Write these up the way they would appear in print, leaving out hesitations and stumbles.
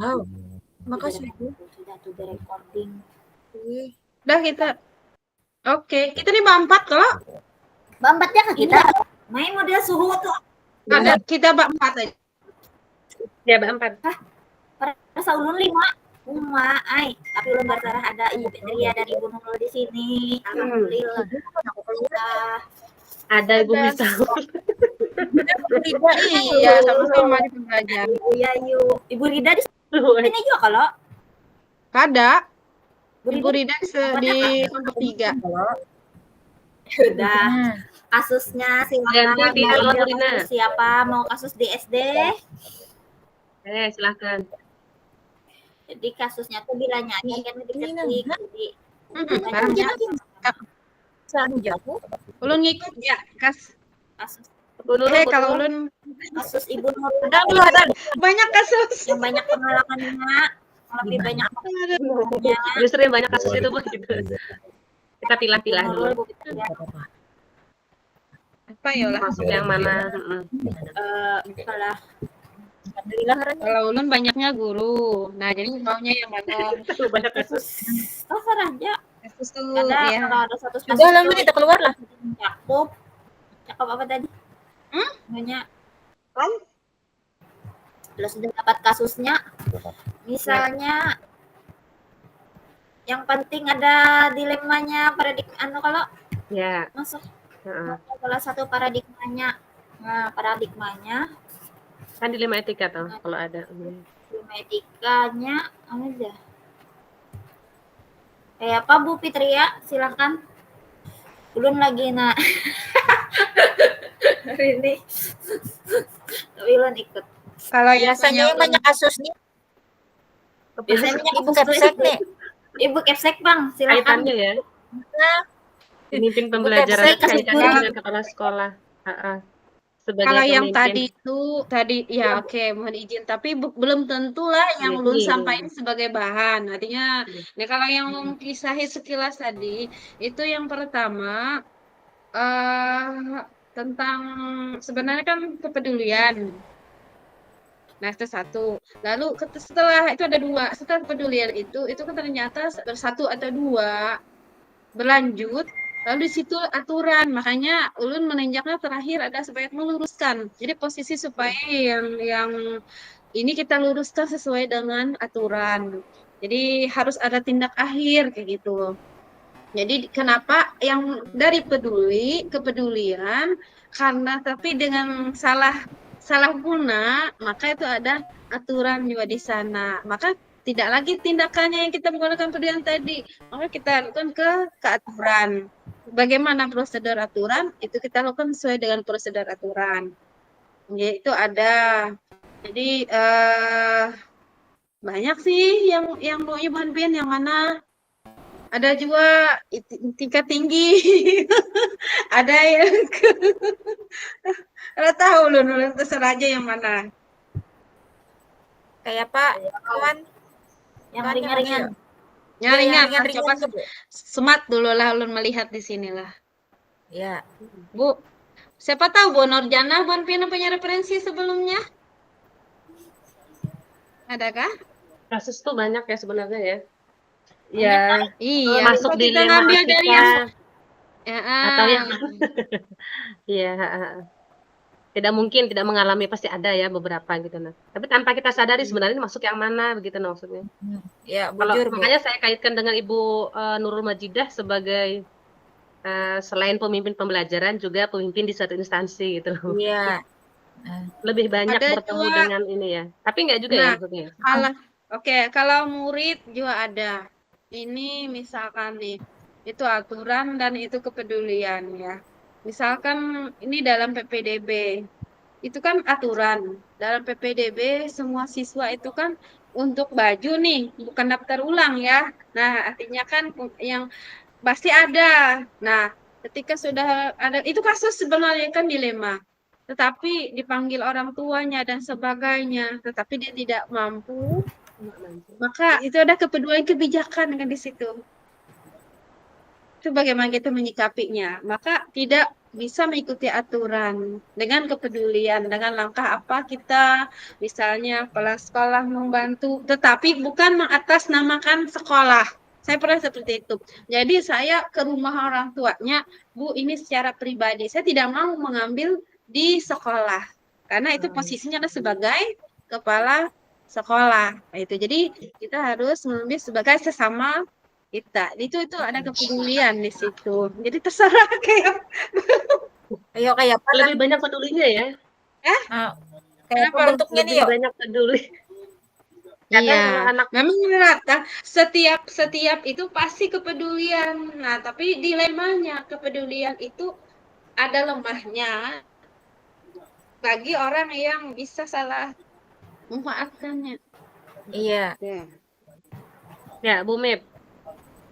Wow, makasih Bu. Sudah tuh di recording. Udah kita. Oke, kita nih berempat kalau. Bambatnya kan kita. Main model suhu tuh. Ada kita berempat aja. Ya, berempat. Rasa ulun 5. Ai, tapi ulun berserah ada Ibu Petria dan Ibu Nurul di sini. Alhamdulillah. Ada Ibu Misa. Iya, sama-sama di pembelajaran. Iya, Ibu Rida di sini juga kalau. Ada. Ibu Rida di kelompok 3. Sudah. Kasusnya silakan. Siapa mau kasus di SD? Silakan. Jadi kasusnya tuh bilangnya kan diketik. Jadi ulun ngikut ya, kasus. Kalau ulun kasus Ibu Nurul ada. Banyak kasus. yang banyak pengalamannya, lebih banyak pengalamannya. Justru yang banyak kasus itu begitu. Kita pilah-pilah dulu. Apa ya lah? Masuk yang mana? Salah. Kalau ulun banyaknya guru. Nah, jadi maunya yang mana? Banyak kasus. Terserah aja. Kasus tuh Ada ya. kalau ada satu kasus. Udah lalu kita keluar lah. Cakep apa tadi? Banyak. Kan? Kalau sudah dapat kasusnya, misalnya yang penting ada dilemanya kalau Ya. masuk salah satu paradigmanya. Nah, paradigmanya Kan dilema etika tuh kalau ada. dilema etikanya aja. Kayak apa Bu Fitria? Silakan. Belum lagi hari ini. Ulun ikut. Kalau Biasanya yang banyak kasus nih. Biasanya Ibu Kepsek nih. Ibu Kepsek Bang, silakan. Kaitannya ya. Pemimpin pembelajaran kaitannya dengan kepala sekolah. Kalau yang tadi ya oke, mohon izin, tapi belum tentulah yang ulun sampaikan sebagai bahan. Artinya, nah kalau yang kisahnya sekilas tadi itu yang pertama tentang sebenarnya kan kepedulian. Nah, itu satu. Lalu setelah itu ada 2. Setelah kepedulian itu kan ternyata bersatu atau 2 berlanjut. Lalu di situ aturan, makanya ulun menanjaknya terakhir ada supaya meluruskan. Jadi posisi supaya yang ini kita luruskan sesuai dengan aturan. Jadi harus ada tindak akhir kayak gitu. Jadi kenapa yang dari kepedulian karena tapi dengan salah guna, maka itu ada aturan juga di sana. Maka tidak lagi tindakannya yang kita menggunakan pedulian tadi, maka kita lakukan ke aturan. Bagaimana prosedur aturan itu kita lakukan sesuai dengan prosedur aturan. Yaitu ada. Jadi banyak sih yang mau Ibu yang mana? Ada juga tingkat tinggi. Ada yang Nggak tahu lu terserah aja yang mana. Kayak Pak kawan yang ringan-ringan. Yang ringan. Coba semat dulu lah ulun melihat di sini lah. Ya. Bu, siapa tahu Bu Nurjana Pina punya referensi sebelumnya? Adakah? Kasus tuh banyak ya sebenarnya ya. Ya, iya. Masuk di kita ngambil dari yang atau yang iya, tidak mungkin tidak mengalami, pasti ada ya beberapa gitu nah. Tapi tanpa kita sadari sebenarnya masuk yang mana begitu maksudnya. Ya, bujur, makanya saya kaitkan dengan Ibu Nurul Majidah sebagai selain pemimpin pembelajaran juga pemimpin di suatu instansi gitu. Iya. Lebih banyak ada bertemu juga, dengan ini ya. Tapi enggak juga ya maksudnya. Kalau murid juga ada. Ini misalkan nih, itu aturan dan itu kepedulian ya. Misalkan ini dalam PPDB, itu kan aturan. Dalam PPDB semua siswa itu kan untuk baju nih, bukan daftar ulang ya. Nah, artinya kan yang pasti ada. Nah, ketika sudah ada, itu kasus sebenarnya kan dilema. Tetapi dipanggil orang tuanya dan sebagainya, tetapi dia tidak mampu. Maka itu ada kepedulian kebijakan kan di situ. Itu bagaimana kita menyikapinya. Maka tidak bisa mengikuti aturan dengan kepedulian, dengan langkah apa kita, misalnya kepala sekolah membantu, tetapi bukan mengatasnamakan sekolah. Saya pernah seperti itu. Jadi saya ke rumah orang tuanya, Bu, ini secara pribadi. Saya tidak mau mengambil di sekolah, karena itu posisinya adalah sebagai kepala sekolah. Itu. Jadi kita harus mengambil sebagai sesama kita. Itu ada kepedulian di situ. Jadi terserah kayak Ayo kayak apa Lebih banyak pedulinya ya. kayak apa Kenapa? bentuknya nih Lebih yuk? banyak peduli. Kadang Iya, kalau anak memang rata setiap itu pasti kepedulian. Nah, tapi dilemanya kepedulian itu ada lemahnya bagi orang yang bisa salah memanfaatkannya. Iya. ya Bu Mip,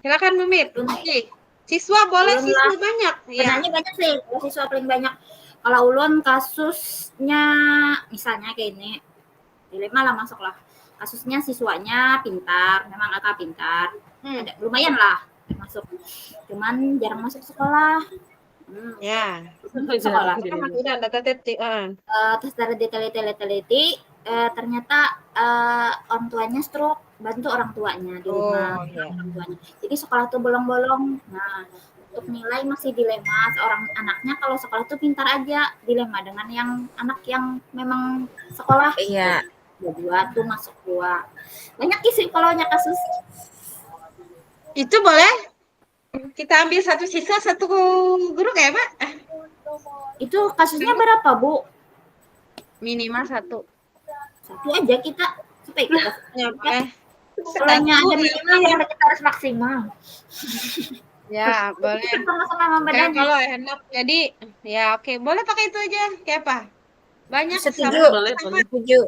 Silakan Mimit. Oke. Siswa boleh Belum siswa lah. banyak. Ya. Sebenarnya banyak sih, kalau siswa paling banyak. Kalau ulun kasusnya misalnya kayak ini, dilema lah masuklah. Kasusnya siswanya pintar, memang agak pintar. Ada, lumayan lah masuk. Cuman jarang masuk sekolah. Ya. Sekolah. Udah data titik. Terus dari diteliti, ternyata orang tuanya stroke, bantu orang tuanya di rumah. Orang tuanya. Jadi sekolah tuh bolong-bolong. Nah, untuk nilai masih dilema. Seorang anaknya kalau sekolah tuh pintar aja, dilema dengan yang anak yang memang sekolah. Iya. Dua tuh masuk dua. Banyak sih kalau kasus. Itu boleh kita ambil satu siswa satu guru kayak Pak? Itu kasusnya berapa, Bu? Minimal satu. Satu aja kita supaya kita. Ya, boleh. Kalau ada minimal ya kita harus maksimal. Ya, boleh. Sama-sama Kayak membedanya. kalau enak jadi ya oke, boleh pakai itu aja. Kayak apa? Banyak Setuju. sama boleh. Setuju.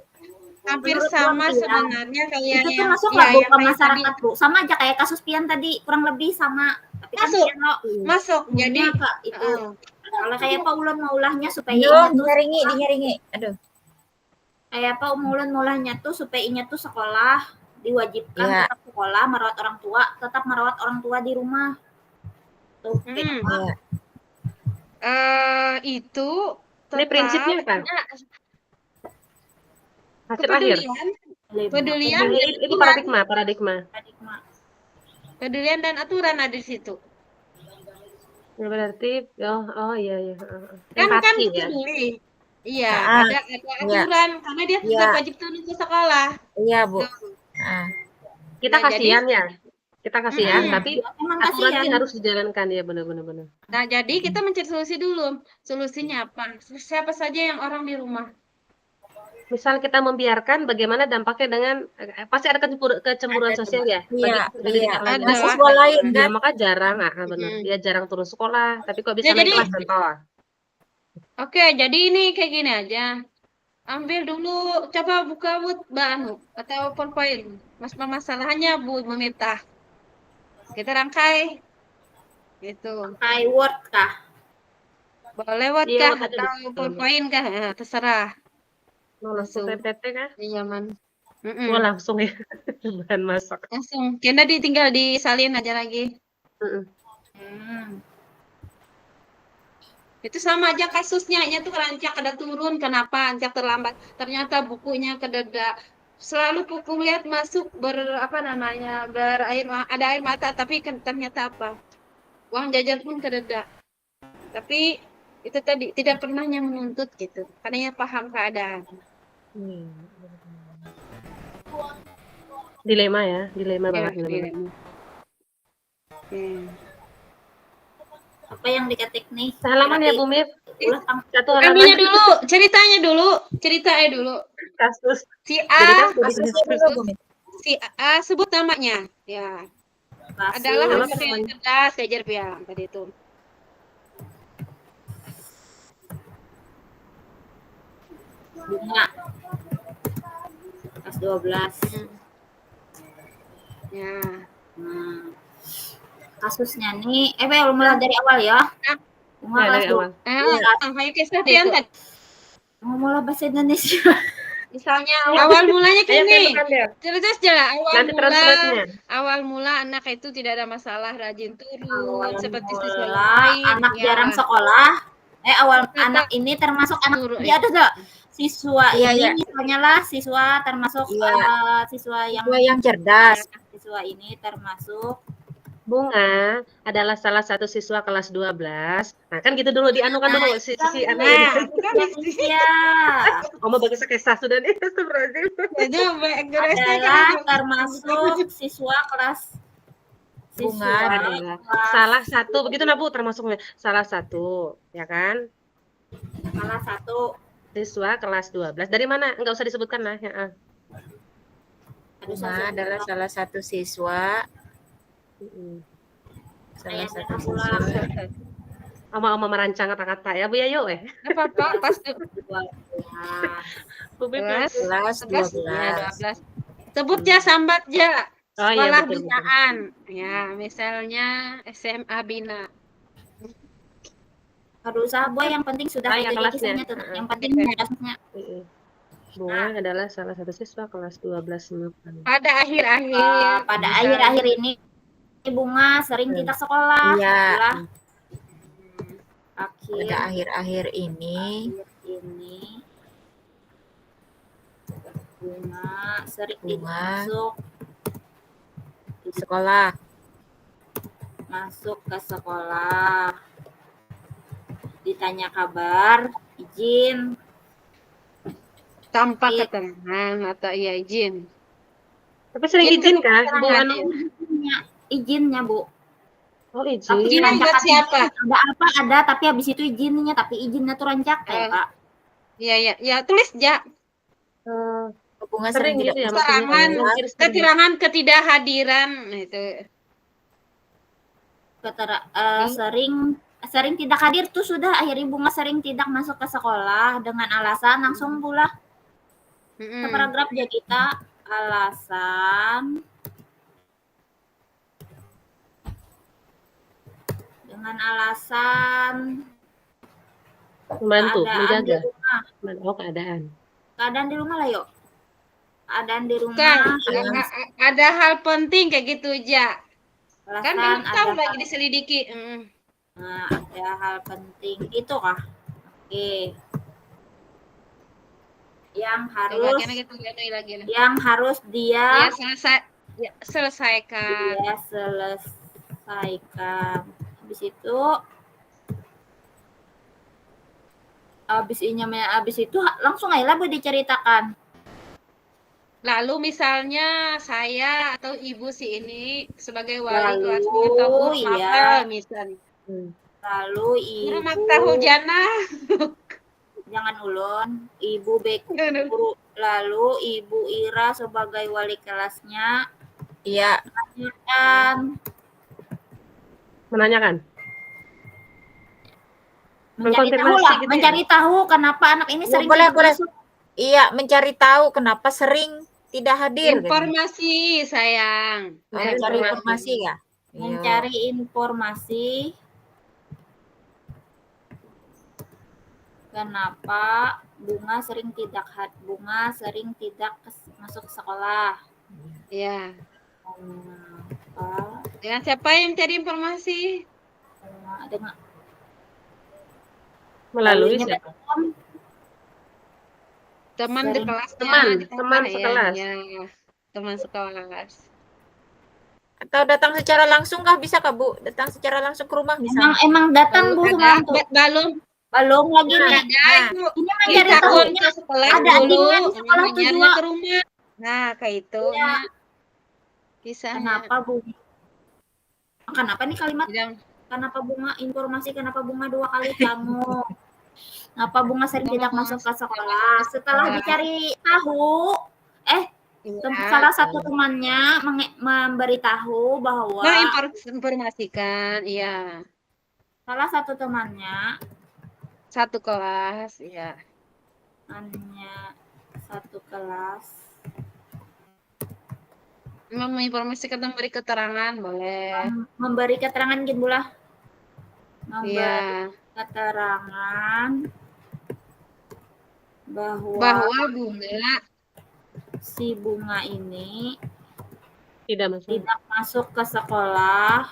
hampir Menurut sama Pian, sebenarnya kayak itu tuh yang masuk ya, nggak Bu yang ke kayak masyarakat tadi. Bu? Sama aja kayak kasus Pian tadi, kurang lebih sama. Tapi kan Masuk. Pian lo Masuk. Jadi apa itu? Kalau kayak apa ulun maulahnya supaya Yo, inya tuh dinyaringi. Aduh. kayak apa ulun maulahnya tuh supaya inya tuh sekolah, diwajibkan Ya. tetap sekolah, merawat orang tua, tetap merawat orang tua di rumah. Tuh, kayak apa? Iya. itu Ini prinsipnya apa? Hasil akhir. Pedulian, Itu paradigma. Paradigma. pedulian dan aturan ada di situ. Ya, berarti iya. Kan Empati ya. peduli. Iya, Ah, ada aturan karena dia Iya. tetap wajib turun ke sekolah. Iya, Bu. Kita Nah, jadi- kasihan ya. Kita kasihan, tapi Emang aturannya kasihan. harus dijalankan ya, benar-benar. Nah, jadi kita mencari solusi dulu. Solusinya apa? Siapa saja yang orang di rumah? Misal kita membiarkan, bagaimana dampaknya dengan pasti ada kecemburuan sosial ya. Iya, bagi iya. anak lain. Ada. Mahasiswa lain Ya, kan. maka jarang, benar. Dia jarang turun sekolah, tapi kok bisa Ya, naik jadi- kelas contoh. Oke, jadi ini kayak gini aja. Ambil dulu, coba buka Mbak atau PowerPoint. Masalahnya Bu meminta. Kita rangkai. Gitu. Kayak Word kah? Boleh Word Iya, kah Word aja atau bisa. PowerPoint kah? Ya, terserah. Mau langsung PPT kah? Iya, Man. Wah, langsung ya. Bahan masak. Langsung. Kena tinggal disalin aja lagi. Itu sama aja kasusnya, tuh rancak ada turun, kenapa rancak terlambat? Ternyata bukunya kededa. Selalu buku lihat masuk ada air mata, tapi ternyata apa? Uang jajan pun kededa. Tapi itu tadi tidak pernah yang menuntut gitu, karena paham keadaan. Dilema ya, dilema Ya, banget. Dilema. Apa yang diketik nih? Halaman ya, Bu Mif. Satu Ambilnya halaman. dulu, ceritanya dulu. Kasus. Si Jadi A, kasusnya dulu, Bu Mif. si A sebut namanya, ya. Adalah Nama hasil yang namanya. cerdas, kejar bilang tadi itu. Bunga. Kelas 12. Ya. Nah, kasusnya nih, mulai dari awal ya. Bunga Ya, kelas dari awal. Ayo Kristian tadi. Mau mulai bahasa Indonesia. Misalnya awal mulanya Ayo, gini. bukan dia. Terus jalan Nanti translate-nya. awal mula anak itu tidak ada masalah, rajin turun Awal seperti mula, siswa lain. anak ya. jarang sekolah, Awal Kata anak ini termasuk anak guru dia ada nggak siswa Iya, ini iya. misalnya lah siswa termasuk Iya. siswa yang Siswa yang cerdas. siswa ini termasuk Bunga adalah salah satu siswa kelas 12. Nah, kan gitu dulu dianukan dulu si anak ini. Nah, itu kan ya Oma bagus kisah sudah nih, astagfirullahaladzim. itu guru SD kan adalah ada termasuk siswa kelas Bunga Adalah salah satu, begitu nah Bu, termasuknya salah satu, ya kan? salah satu. Siswa kelas 12. Dari mana? Enggak usah disebutkan lah, ya. Aduh, Bunga saya adalah sebut salah satu siswa. Salah Ayah satu pulang. siswa. Oma merancang kata-kata ya Bu ya, yuk apa pas Bu Beb, Kelas 11 12. ya 12. Sebut ya sambat ya. Oh iya, Sekolah betul, betul. binaan. Ya, misalnya SMA Bina. Harus usah boy, yang penting sudah Ah, ya, itu kelasnya. kisahnya tuh. Yang penting kasusnya. Bunga adalah salah satu siswa kelas 12 Senupan. Pada akhir-akhir Pada akhir-akhir ini Bunga sering tidak sekolah. Iya. Itulah Pada akhir-akhir ini Bunga sering Bunga masuk sekolah. masuk ke sekolah. Ditanya kabar, izin. tanpa keterangan atau iya izin. Tapi sering izin kan, Bu Anu? Izinnya, Bu. Oh, izin. Tapi Izin buat siapa? Ada apa? Ada, tapi habis itu izinnya, tapi izinnya tuh rancak kayak Pak. Iya, ya tulis ja. Bunga Sering sering gitu tidak ya, Keterangan, maksudnya. keterangan ketidakhadiran itu. Sering tidak hadir tuh sudah akhirnya Bunga sering tidak masuk ke sekolah dengan alasan langsung pula ke paragraf ya kita alasan dengan alasan Membantu, keadaan menjaga. di rumah. Oh, keadaan. Keadaan di rumah lah yuk. Keadaan di rumah. Bukan, ada hal penting kayak gitu aja. Kan belum Alasan tahu ada lagi diselidiki. Nah, ada hal penting itu kah? Oke. Yang harus yang harus dia selesaikan. dia selesaikan. Habis itu langsung aja lah diceritakan. Lalu misalnya saya atau ibu si ini sebagai wali Lalu, kelasnya atau guru iya. mapel misalnya. Lalu Guru ibu maktahul jannah. jangan ulun, ibu guru. Lalu ibu Ira sebagai wali kelasnya Iya. Menanyakan. Mencari tahu kenapa anak ini sering boleh. masuk. Iya, mencari tahu kenapa sering tidak hadir. Informasi, sayang. Mencari informasi ya. Mencari informasi kenapa Bunga sering tidak masuk sekolah. Iya. Kenapa? Dengan siapa yang cari informasi? Dengan Melalui siapa? Teman di kelasnya. Teman sekelas. Ya, teman sekelas. Atau datang secara langsung kah? Bisa kah, Bu? Datang secara langsung ke rumah misalnya. Emang datang Bu semalam tuh. Belum lagi nih. Itu Ini mencari tahunya ada adiknya di sekolah tuh juga. Ke rumah. Nah, kayak itu. Ya. Kisahnya. Kenapa Bu? Kenapa nih kalimat? Bilang, Kenapa Bunga informasi? Kenapa Bunga 2 kali kamu? Kenapa Bunga sering tidak masuk ke sekolah? Setelah dicari tahu, salah satu temannya memberitahu bahwa informasikan, iya. salah satu temannya Satu kelas, iya. hanya satu kelas Menginformasikan, memberi keterangan, boleh. memberi keterangan gitu lah. Iya. Keterangan bahwa Bunga si Bunga ini Tidak masuk ke sekolah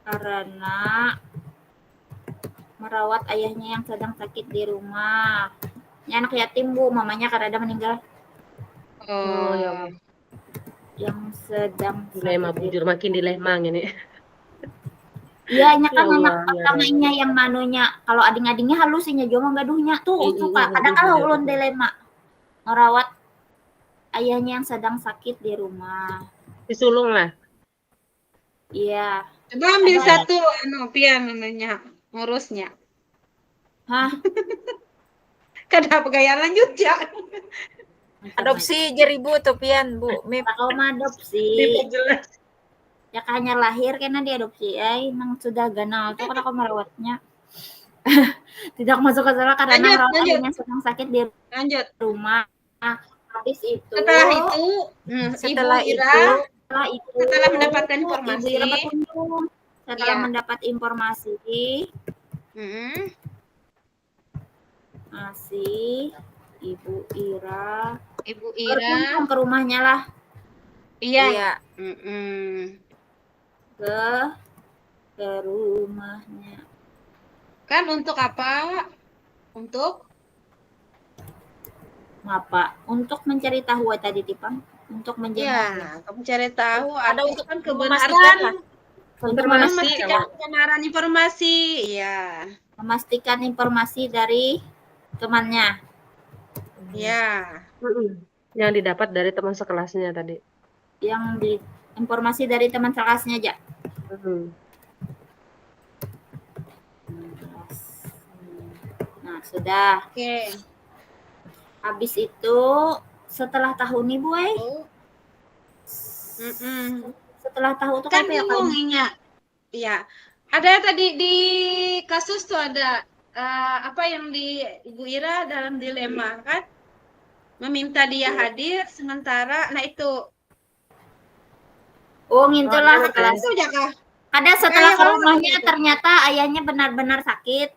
Karena merawat ayahnya yang sedang sakit di rumah. Ini anak yatim, Bu, mamanya karena ada meninggal. Oh, ya Allah. Yang sedang Dilema sakit di bujur makin dilemang ini. Iya, nya Ya kan anak Allah, ya pertamanya yang manunya. Kalau ading-adingnya halusinya jomo gaduhnya tuh suka. Ada kalau ulun dilema merawat ayahnya yang sedang sakit di rumah. disulung lah. Iya. Coba ambil Ada. satu pian anunya ngurusnya. Hah? Kada gaya lanjut ya. Adopsi jeribu tuh pian, Bu. Mip. Kalau mau adopsi, Diperjelas. ya hanya lahir karena diadopsi. Nang sudah ganal tuh kalau merawatnya. Tidak masuk ke salah karena Lanjut, merawat lanjut. ayahnya sedang sakit di Lanjut. rumah. Habis itu, Setelah itu, Setelah Ibu Ira setelah mendapatkan Ibu informasi, Ira berkunjung. Setelah Iya. mendapat informasi, mm, masih Ibu Ira Ibu Ira, berkunjung ke rumahnya lah, iya, Iya. mm-mm. ke rumahnya. Kan untuk apa? Untuk Apa? Untuk mencari tahu tadi Tipang. Untuk menjenguk. ya, kamu cari tahu Ada atau untuk kan memastikan kebenaran, lah. Konfirmasi memastikan kalau kebenaran informasi, ya, Memastikan informasi dari temannya. ya. yang didapat dari teman sekelasnya tadi. Informasi dari teman sekelasnya aja. Nah, sudah. Oke. Habis itu setelah tahu nih, Bu, setelah tahu tuh Kan apa ya bingung ya. Iya. Ada tadi di kasus tuh ada apa yang di Ibu Ira dalam dilema kan? Meminta dia hadir sementara, nah itu. Oh, ngintulah Oh, setelah Itu aja kah? ada setelah Kayak ke kalau rumahnya gitu. ternyata ayahnya benar-benar sakit.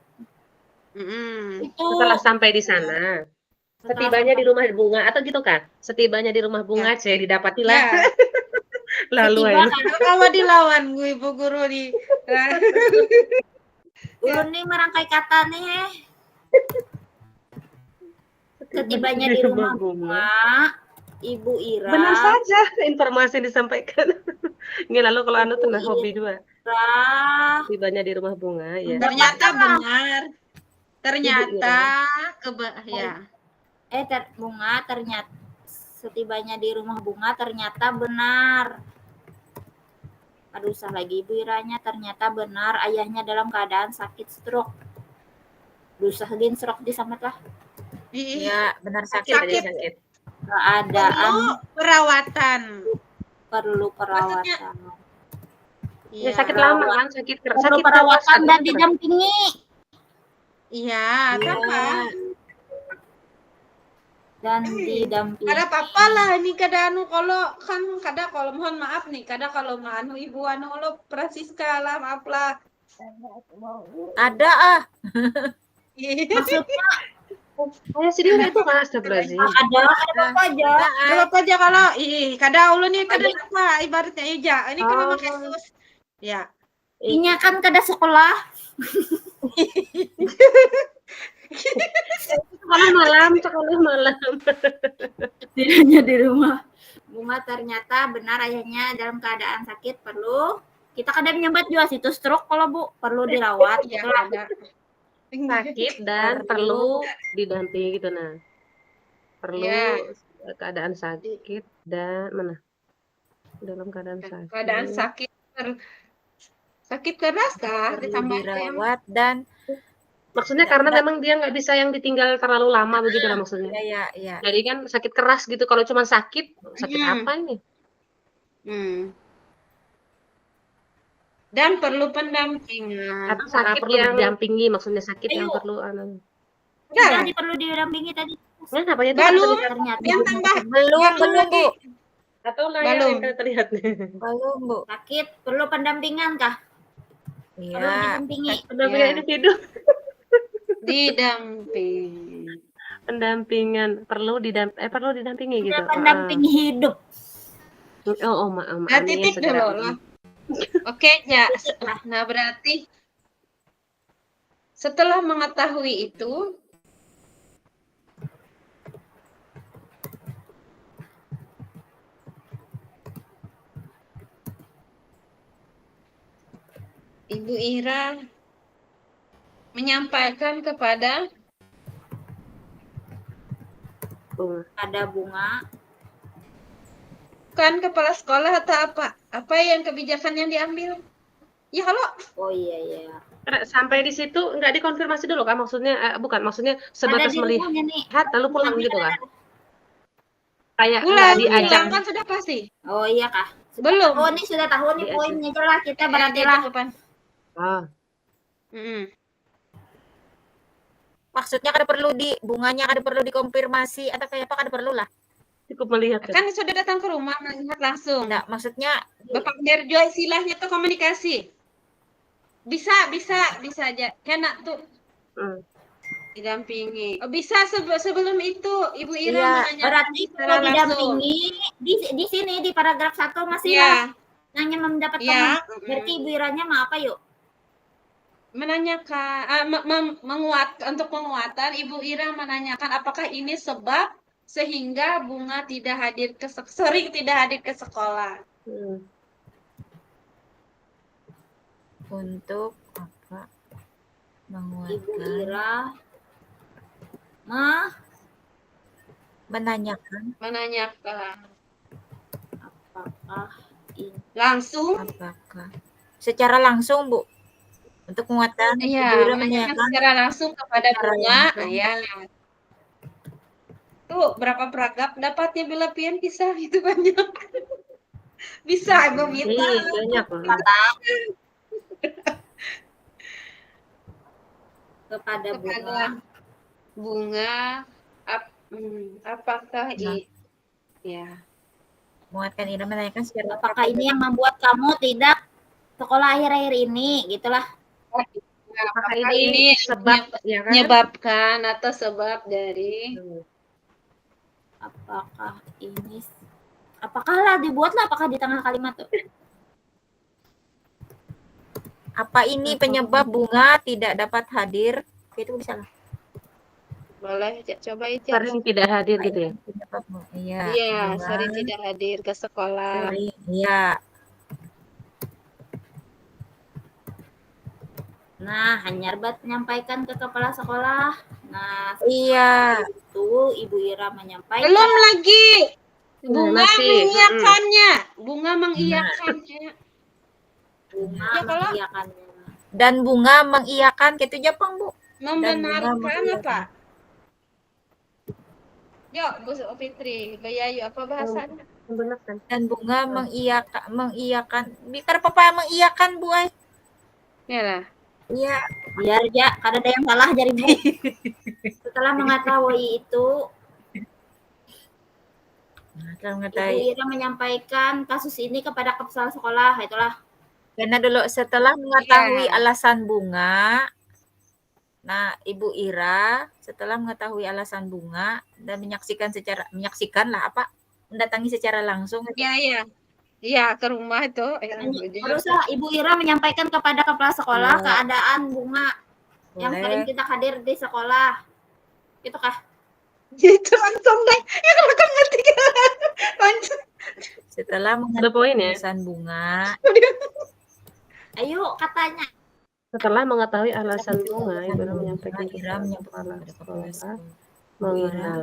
Itu Setelah sampai di sana, setibanya di rumah bunga atau gitu kan? Setibanya di rumah bunga, saya didapatilah. Ya. Lalu setiba aja. kan Kalau dilawan gue Ibu Guru di ulun nih merangkai kata nih. Setibanya di rumah bunga, Ibu Ira. Benar saja informasi yang disampaikan. Ini lalu kalau anu tengah hobi juga. Setibanya di rumah bunga, ya. ternyata benar. Ternyata ya. Bunga ternyata setibanya di rumah bunga ternyata benar. Aduh, salah lagi Ibu Iranya, ternyata benar ayahnya dalam keadaan sakit stroke. Berusaha gin stroke disamet lah. Iya, benar sakit. Sakit. Keadaan Perlu perawatan. Ya, sakit lama kan, sakit perlu perawatan dan didampingi. Iya, apa? Dan didampingi. Ada apa lah ini kada anu kalau kan kada kalau mohon maaf nih kada kalau anu Ibu anu lo Francisca lah maaf lah. Ada ah. Maksudnya saya sendiri itu kan astagfirullahaladzim. ada apa aja. Apa aja kalau kada ulun nih kada apa ibaratnya aja. Ini kan memang kasus. Ya. Inya kan kada sekolah. Sekolah malam. Tidaknya di rumah bunga ternyata benar ayahnya dalam keadaan sakit perlu kita kadang menyambat juga situ stroke kalau Bu perlu dirawat. Ya ada. Sakit dan perlu didampingi gitu nah. Perlu keadaan sakit dan mana? Dalam keadaan sakit. Keadaan sakit keras kah ditambah dirawat dan maksudnya karena memang dia nggak bisa yang ditinggal terlalu lama begitu lah maksudnya. Iya. Jadi kan sakit keras gitu. Kalau cuma sakit apa ini? Dan perlu pendampingan. Atau sakit yang didampingi maksudnya sakit yang perlu Tadi perlu didampingi tadi. Nah, apanya itu Belum. Ternyata Yang tambah belum Bu. atau Belum. yang terlihat Belum Bu. sakit perlu pendampingan kah? Perlu Iya. didampingi. pendampingan individu. Pendampingan perlu didampingi gitu. Pendamping hidup. Oh, maaf. Titik dulu lah. Oke, ya. Nah, berarti setelah mengetahui itu, Ibu Ira menyampaikan kepada Bunga. Ada Bunga. kan kepala sekolah atau apa? Apa yang kebijakan yang diambil? Ya kalau Oh iya. Karena sampai di situ nggak dikonfirmasi dulu kan? Maksudnya bukan, maksudnya Ada sebatas di rumahnya nih. melihat lalu pulang gitu kan? Kayak nggak pulang diajak. kan sudah pasti. Oh iya kah? Belum. Oh ini sudah tahu nih Diajak. poinnya jelas kita berarti Diajak lah. kapan? Oh, Maksudnya kada perlu bunganya kada perlu dikonfirmasi atau kayak apa kada perlu lah. cukup melihat kan? Kan sudah datang ke rumah melihat langsung. Enggak, maksudnya Bapak Derjo istilahnya tuh komunikasi. Bisa aja. Kena tuh Hmm. didampingi. Oh, bisa sebelum itu Ibu Ira Iya, menanyakan Berarti secara kalau langsung. didampingi di sini di paragraf 1 masih Iya. lah hanya mendapat Iya. Berarti Ibu Iranya mau apa yuk? Menanyakan untuk penguatan Ibu Ira menanyakan apakah ini sebab sehingga Bunga sering tidak hadir ke sekolah. Hmm. untuk apa? Ibu Menguatkan, Ira menanyakan Menanyakan apakah ini langsung. apakah secara langsung, Bu. Untuk penguatan, Iya, Ibu Ira menanyakan menanyakan secara langsung kepada secara Bunga. langsung. Ya. Tuh, berapa paragraf dapatnya Bella Pian bisa itu banyak. Bisa Ibu Mita. Banyak. kepada Bunga Kepada Bunga apakah ya Menguatkan Ira menanyakan secara apakah ini yang membuat kamu tidak sekolah akhir-akhir ini gitulah. apakah ini sebab ya kan? menyebabkan atau sebab dari Apakah lah dibuatlah apakah di tengah kalimat tuh. apa ini penyebab Bunga tidak dapat hadir? Itu bisa lah. boleh coba itu Sering tidak hadir gitu ya? Penyebab iya. iya Bunga sering tidak hadir ke sekolah. sering, iya. Nah, hanya menyampaikan ke kepala sekolah. Nah, Iya. itu Ibu Ira menyampaikan. Belum lagi. Bunga masih. mengiyakannya. Bunga mengiyakannya. Bunga Ya, kalau- mengiyakannya. Dan Bunga mengiyakan gitu Jepang, Bu. Membenarkan mengiyakan. apa? Yuk, Bu Fitri, Bayayu apa bahasanya? Membenarkan. Dan Bunga mengiyakan. Biar papa mengiyakan, Bu. Ya lah. Iya. Biar ya, kada ada yang salah jarimu. Setelah mengetahui itu, Kalau Ibu mengetahui. Ira menyampaikan kasus ini kepada kepala sekolah. Itulah. Karena dulu setelah mengetahui Iya. alasan Bunga, nah Ibu Ira setelah mengetahui alasan Bunga dan menyaksikan lah apa mendatangi secara langsung. Iya. Iya, ke rumah itu. Haruslah Ibu Ira menyampaikan kepada kepala sekolah keadaan Bunga yang sering tidak hadir di sekolah. Itu kah? Gitu langsung deh. Ya kalau kamu ngerti lanjut. Setelah Ada poin ya? alasan Bunga, Ayo katanya. Setelah mengetahui alasan Bunga, Ibu Ira menyampaikan Ira kepada kepala menyampaikan kepada kepala sekolah sekolah.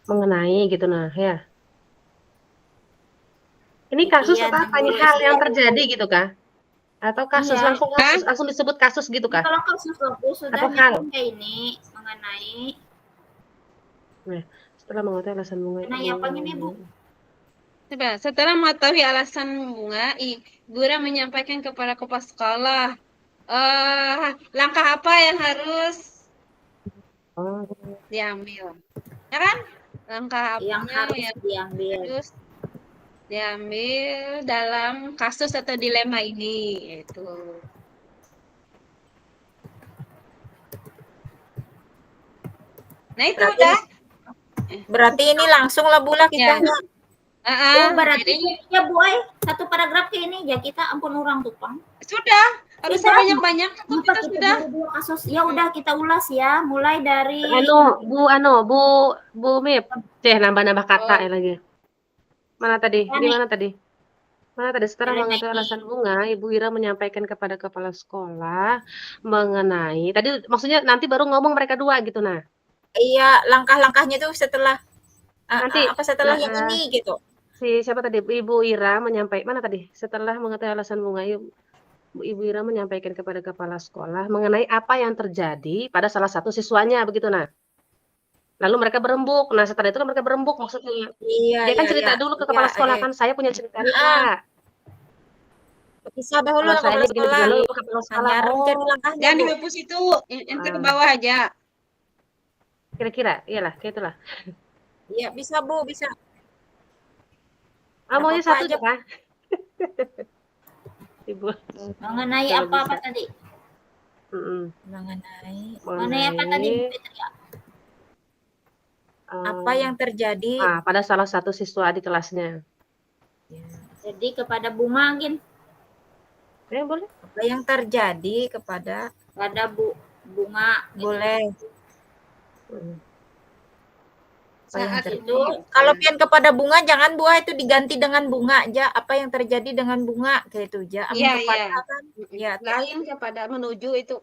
mengenai gitu nah ya. Ini kasus Iya, atau apa? nunggu Hal yang isinya. terjadi gitu kah? Atau kasus Iya. langsung disebut kasus gitu kah? Kalau kasus fokus sudah Atau hal? nyambung kayak ini mengenai Setelah mengetahui alasan Bunga. Mengenai apa ini, Bu? Coba, setelah mengetahui alasan Bunga, Ibu Ira menyampaikan kepada kepala sekolah langkah apa yang harus diambil. Ya kan? Langkah apa yang harus diambil. harus diambil dalam kasus atau dilema ini itu. Nah, itu udah. Berarti ini langsung lah Bu lah kita Ya. Oh, Ah, berarti jadi ya Bu Ai, satu paragraf kayak ini ya kita ampun orang tukang. sudah, harus Sudah, banyak-banyak tuh kenapa kita kita sudah. baru dua kasus? Ya udah kita ulas ya, mulai dari Bu Mip, nambah-nambah kata Oh, ya lagi. Mana tadi? Di nih, mana tadi? Mana tadi? Setelah Elena mengetahui ini. alasan Bunga, Ibu Ira menyampaikan kepada kepala sekolah mengenai tadi maksudnya nanti baru ngomong mereka dua gitu nah. Iya, langkah-langkahnya tuh setelah Nanti apa setelah nah, yang ini gitu. si siapa tadi? Ibu Ira menyampaikan mana tadi? Setelah mengetahui alasan Bunga, Ibu Ira menyampaikan kepada kepala sekolah mengenai apa yang terjadi pada salah satu siswanya begitu nah. Lalu mereka berembuk. Nah, setelah itu mereka berembuk maksudnya. Iya, Dia kan iya, cerita iya. dulu ke Iya, kepala sekolah kan, saya punya cerita nih, heeh. Kak. Pisah dahulu Kalau lah saya kepala ini begini sekolah. begini lalu kepala sekolah, Hanya mencari oh, langkahnya, jangan Bu. dihapus itu, ente ke ah, bawah aja. kira-kira, iyalah, kayak itulah. Iya, bisa, Bu, bisa. Ah, Enggak maunya apa-apa satu aja. aja, Kak. Ibu, Mengenai kalau apa-apa bisa. tadi? Mm-mm. Mengenai apa tadi Bu Mengenai Fitria? Apa yang terjadi pada salah satu siswa di kelasnya. ya, Jadi kepada Bunga Gin, Boleh? apa yang terjadi kepada pada Bunga boleh Mm. apa yang Saat terjadi. itu Kalau pian kepada bunga jangan buah itu diganti dengan bunga aja. Apa yang terjadi dengan bunga kayak itu aja. Amun iya, kepada iya. kan ya Lain kepada menuju itu.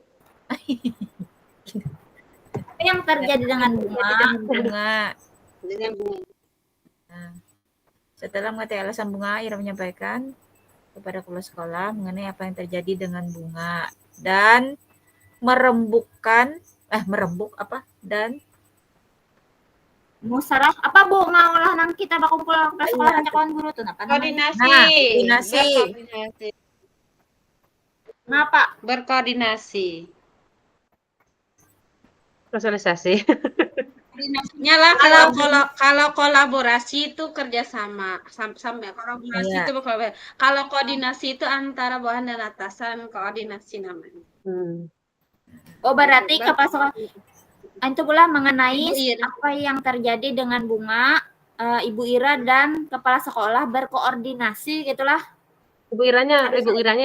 apa yang terjadi dengan Bunga? dengan bunga. Dengan bunga. Nah, setelah mengetahui alasan bunga, Ira menyampaikan kepada kepala sekolah mengenai apa yang terjadi dengan bunga dan merembukkan merembuk apa dan Musaraf apa Bu mau lah nang kita bakumpul ke sekolah Iya. hanya kawan guru tuh apa namanya? Koordinasi. koordinasi. Berkoordinasi. Ngapa? Berkoordinasi. Sosialisasi. Koordinasinya lah kalau kolaborasi itu kerjasama sampai kolaborasi Iya. itu berkolaborasi. Kalau koordinasi itu antara bawahan dan atasan koordinasi namanya. Oh berarti kepala sekolah itu pula mengenai Ibu Ira. apa yang terjadi dengan Bunga, Ibu Ira dan kepala sekolah berkoordinasi gitulah. Ibu Iranya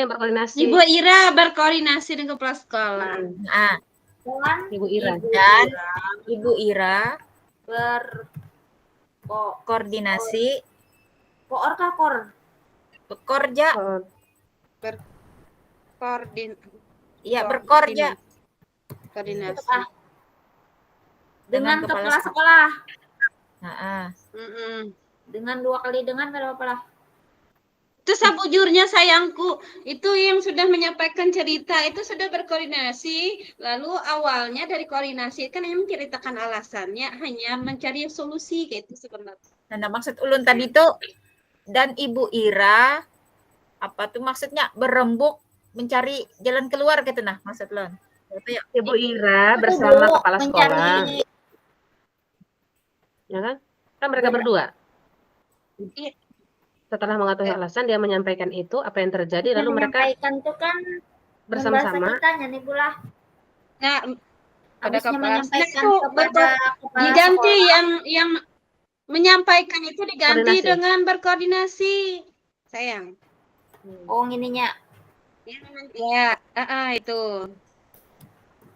yang berkoordinasi. Ibu Ira berkoordinasi dengan kepala sekolah. Nah, Dan Ibu Ira. dan Ibu Ira berkoordinasi. koordinasi bekerja bekerja Koordinasi. Dengan kepala sekolah. Mm-mm. Dengan 2 kali dengan berapa lah? Itu sebujurnya sayangku, itu yang sudah menyampaikan cerita itu sudah berkoordinasi. Lalu awalnya dari koordinasi kan yang menceritakan alasannya hanya mencari solusi kayak itu sebenarnya. Nah, maksud ulun tadi tuh dan Ibu Ira apa tuh maksudnya berembuk mencari jalan keluar gitu nah maksud ulun. Ibu Ira bersama kepala sekolah. Ya kan? Kan mereka berdua. Setelah mengetahui alasan dia menyampaikan itu apa yang terjadi lalu mereka menyampaikan itu kan bersama-sama kitanya nih pula. Nah, pada Harusnya kepala menyampaikan itu kepada kepala diganti sekolah. yang menyampaikan itu diganti Koordinasi. dengan berkoordinasi. Sayang. Oh, ininya. Ya, itu.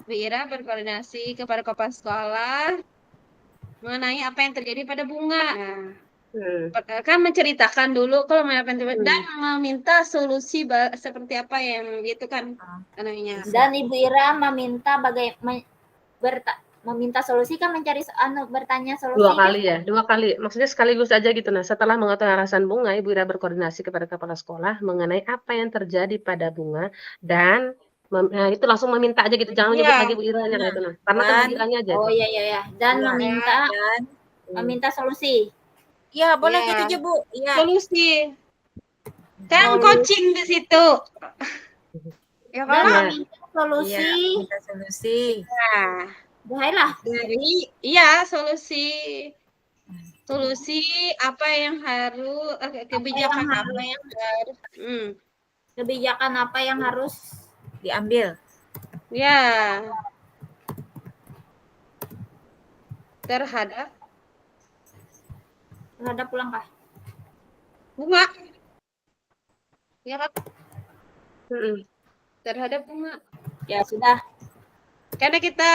Bu Ira berkoordinasi kepada kepala sekolah mengenai apa yang terjadi pada Bunga. Nah, kan menceritakan dulu kalau dan meminta solusi seperti apa yang gitu kan namanya. Dan Ibu Ira meminta meminta solusi kan mencari bertanya solusi. 2 kali ya, 2 kali. Maksudnya sekaligus aja gitu nah. Setelah mengetahui alasan Bunga, Ibu Ira berkoordinasi kepada kepala sekolah mengenai apa yang terjadi pada Bunga dan itu langsung meminta aja gitu. Jangan nyebut lagi Bu Iranya gitu nah. Karena kan Bu Iranya aja. Oh iya. Dan meminta solusi. Iya, boleh gitu aja, Bu. Iya. Solusi. Kan coaching di situ. Ya kalau minta solusi. Iya, minta solusi. Nah, baiklah. Solusi. Solusi apa yang harus kebijakan apa yang harus kebijakan apa yang harus diambil. Ya. Terhadap pulang kah? bunga. Ya, Kak, Mm-mm. terhadap bunga. Ya sudah. Karena kita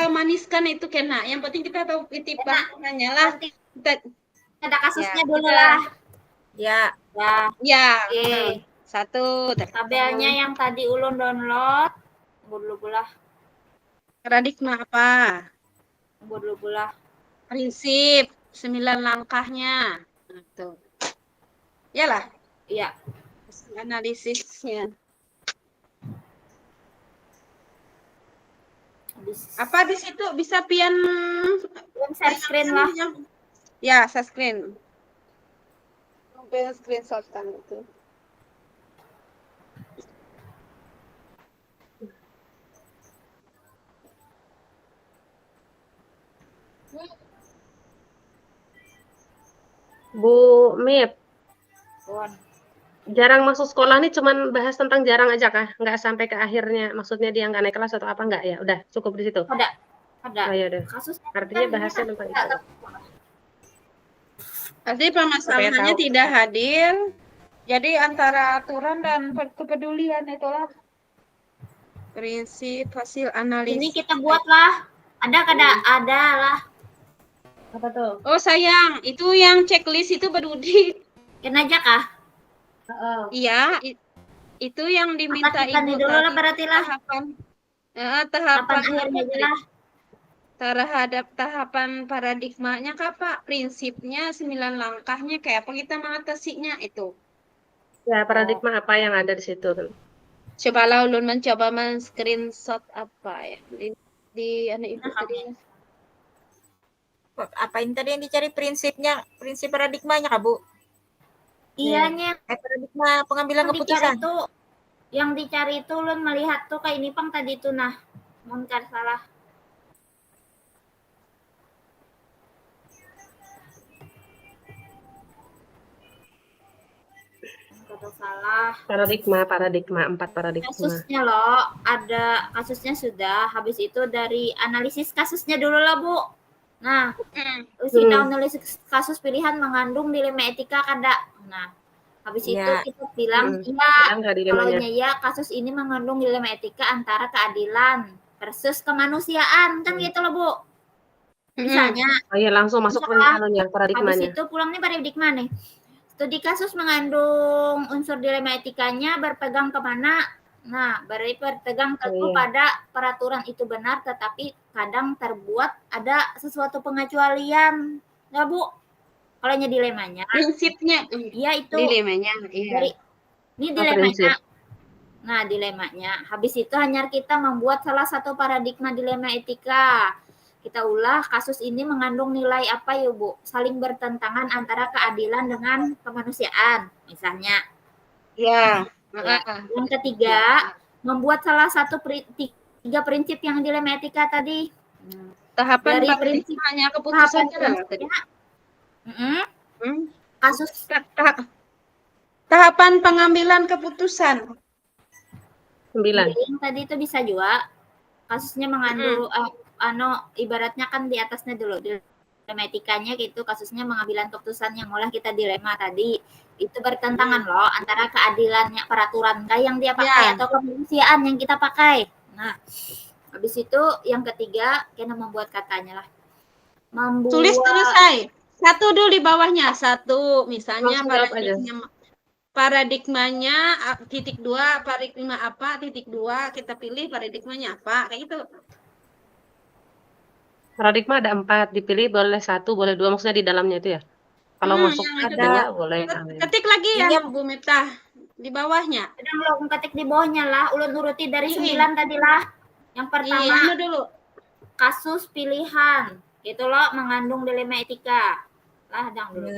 maniskan itu kena. Yang penting kita tahu Kena. tipangannya lah. Nanti Kita, ada kasusnya ya, dulu kita, lah. Ya. Ya, ya, oke. satu. Tabelnya yang tadi ulun download. Tunggu dulu pula. Paradigma apa? Tunggu dulu pula. Prinsip 9 langkahnya. Nah, tuh. Iyalah, Iya. analisisnya. Habis. Apa di situ bisa pian Belum share screen lah. ya, share screen. Pian screenshotan itu. Bu Mip, Pun. jarang masuk sekolah nih cuman bahas tentang jarang aja kah? Nggak sampai ke akhirnya, maksudnya dia nggak naik kelas atau apa nggak ya? Udah cukup di situ. Ada. Ada. Oh ya udah. Kasusnya Artinya kan bahasnya ini tentang ada. itu. Artinya permasalahannya tahu. tidak hadir. Jadi antara aturan dan kepedulian itulah prinsip hasil Ini analisis. kita buatlah. Ada lah. Apa tuh? Oh sayang, itu yang checklist itu Berdudi. Kena aja kah? Iya, itu yang diminta Aktifkan ibu dulu lah tadi. berarti lah. Tahapan Kapan akhirnya apa, aja lah. terhadap tahapan paradigmanya kah Pak? Prinsipnya 9 langkahnya kayak apa kita mengatasinya itu. Ya, paradigma apa yang ada di situ? Cobalah ulun mencoba men-screenshot apa ya di anak ibu tadi. Apa ini tadi yang dicari prinsipnya, prinsip paradigmanya Kak, Bu? Iyanya Paradigma pengambilan keputusan. yang dicari itu ulun melihat tuh kayak ini pang tadi tuh nah. Mungkin salah. Kata salah. Paradigma, 4 paradigma. Kasusnya loh, ada kasusnya sudah. Habis itu dari analisis kasusnya dulu lah, Bu. Nah, kita analisis kasus pilihan mengandung dilema etika kada. Nah, habis itu kita bilang iya, kalau ya kasus ini mengandung dilema etika antara keadilan versus kemanusiaan, kan gitu loh, Bu. Misalnya. Oh iya, langsung masuk ke paradigmanya. Habis itu pulang nih paradigma nih. Studi kasus mengandung unsur dilema etikanya berpegang kemana? Nah, berpegang teguh pada peraturan itu benar, tetapi kadang terbuat ada sesuatu pengecualian. Nggak, Bu? Kalau dilemanya. Prinsipnya. Iya, itu. Dilemanya. Iya. Ini dilemanya. Nah, dilemanya. Habis itu hanya kita membuat salah satu paradigma dilema etika. Kita ulah kasus ini mengandung nilai apa ya Bu? Saling bertentangan antara keadilan dengan kemanusiaan misalnya. Ya. Yang ketiga, membuat salah satu tiga prinsip yang dilema etika tadi. Tahapan dari prinsip hanya keputusan kasus tahapan pengambilan keputusan 9. Yang tadi itu bisa juga kasusnya mengandung ibaratnya kan di atasnya dulu dilema etikanya gitu, kasusnya pengambilan keputusan yang mulai kita dilema tadi itu bertentangan loh antara keadilannya peraturan yang dia pakai atau kemanusiaan yang kita pakai. Nah, habis itu yang ketiga kita membuat katanya lah. Tulis selesai. Satu dulu di bawahnya. Satu misalnya paradigmanya titik 2, paradigma apa titik 2, kita pilih paradigmanya apa kayak gitu. Paradigma ada 4, dipilih boleh 1, boleh 2, maksudnya di dalamnya itu ya. Kalau masuk ada boleh. Ketik lagi ya Bu Miftah di bawahnya. Sedang belum ketik di bawahnya lah, ulun uruti dari 9 tadi lah. Yang pertama dulu. Kasus pilihan. Itu loh mengandung dilema etika. Lah dang dulu.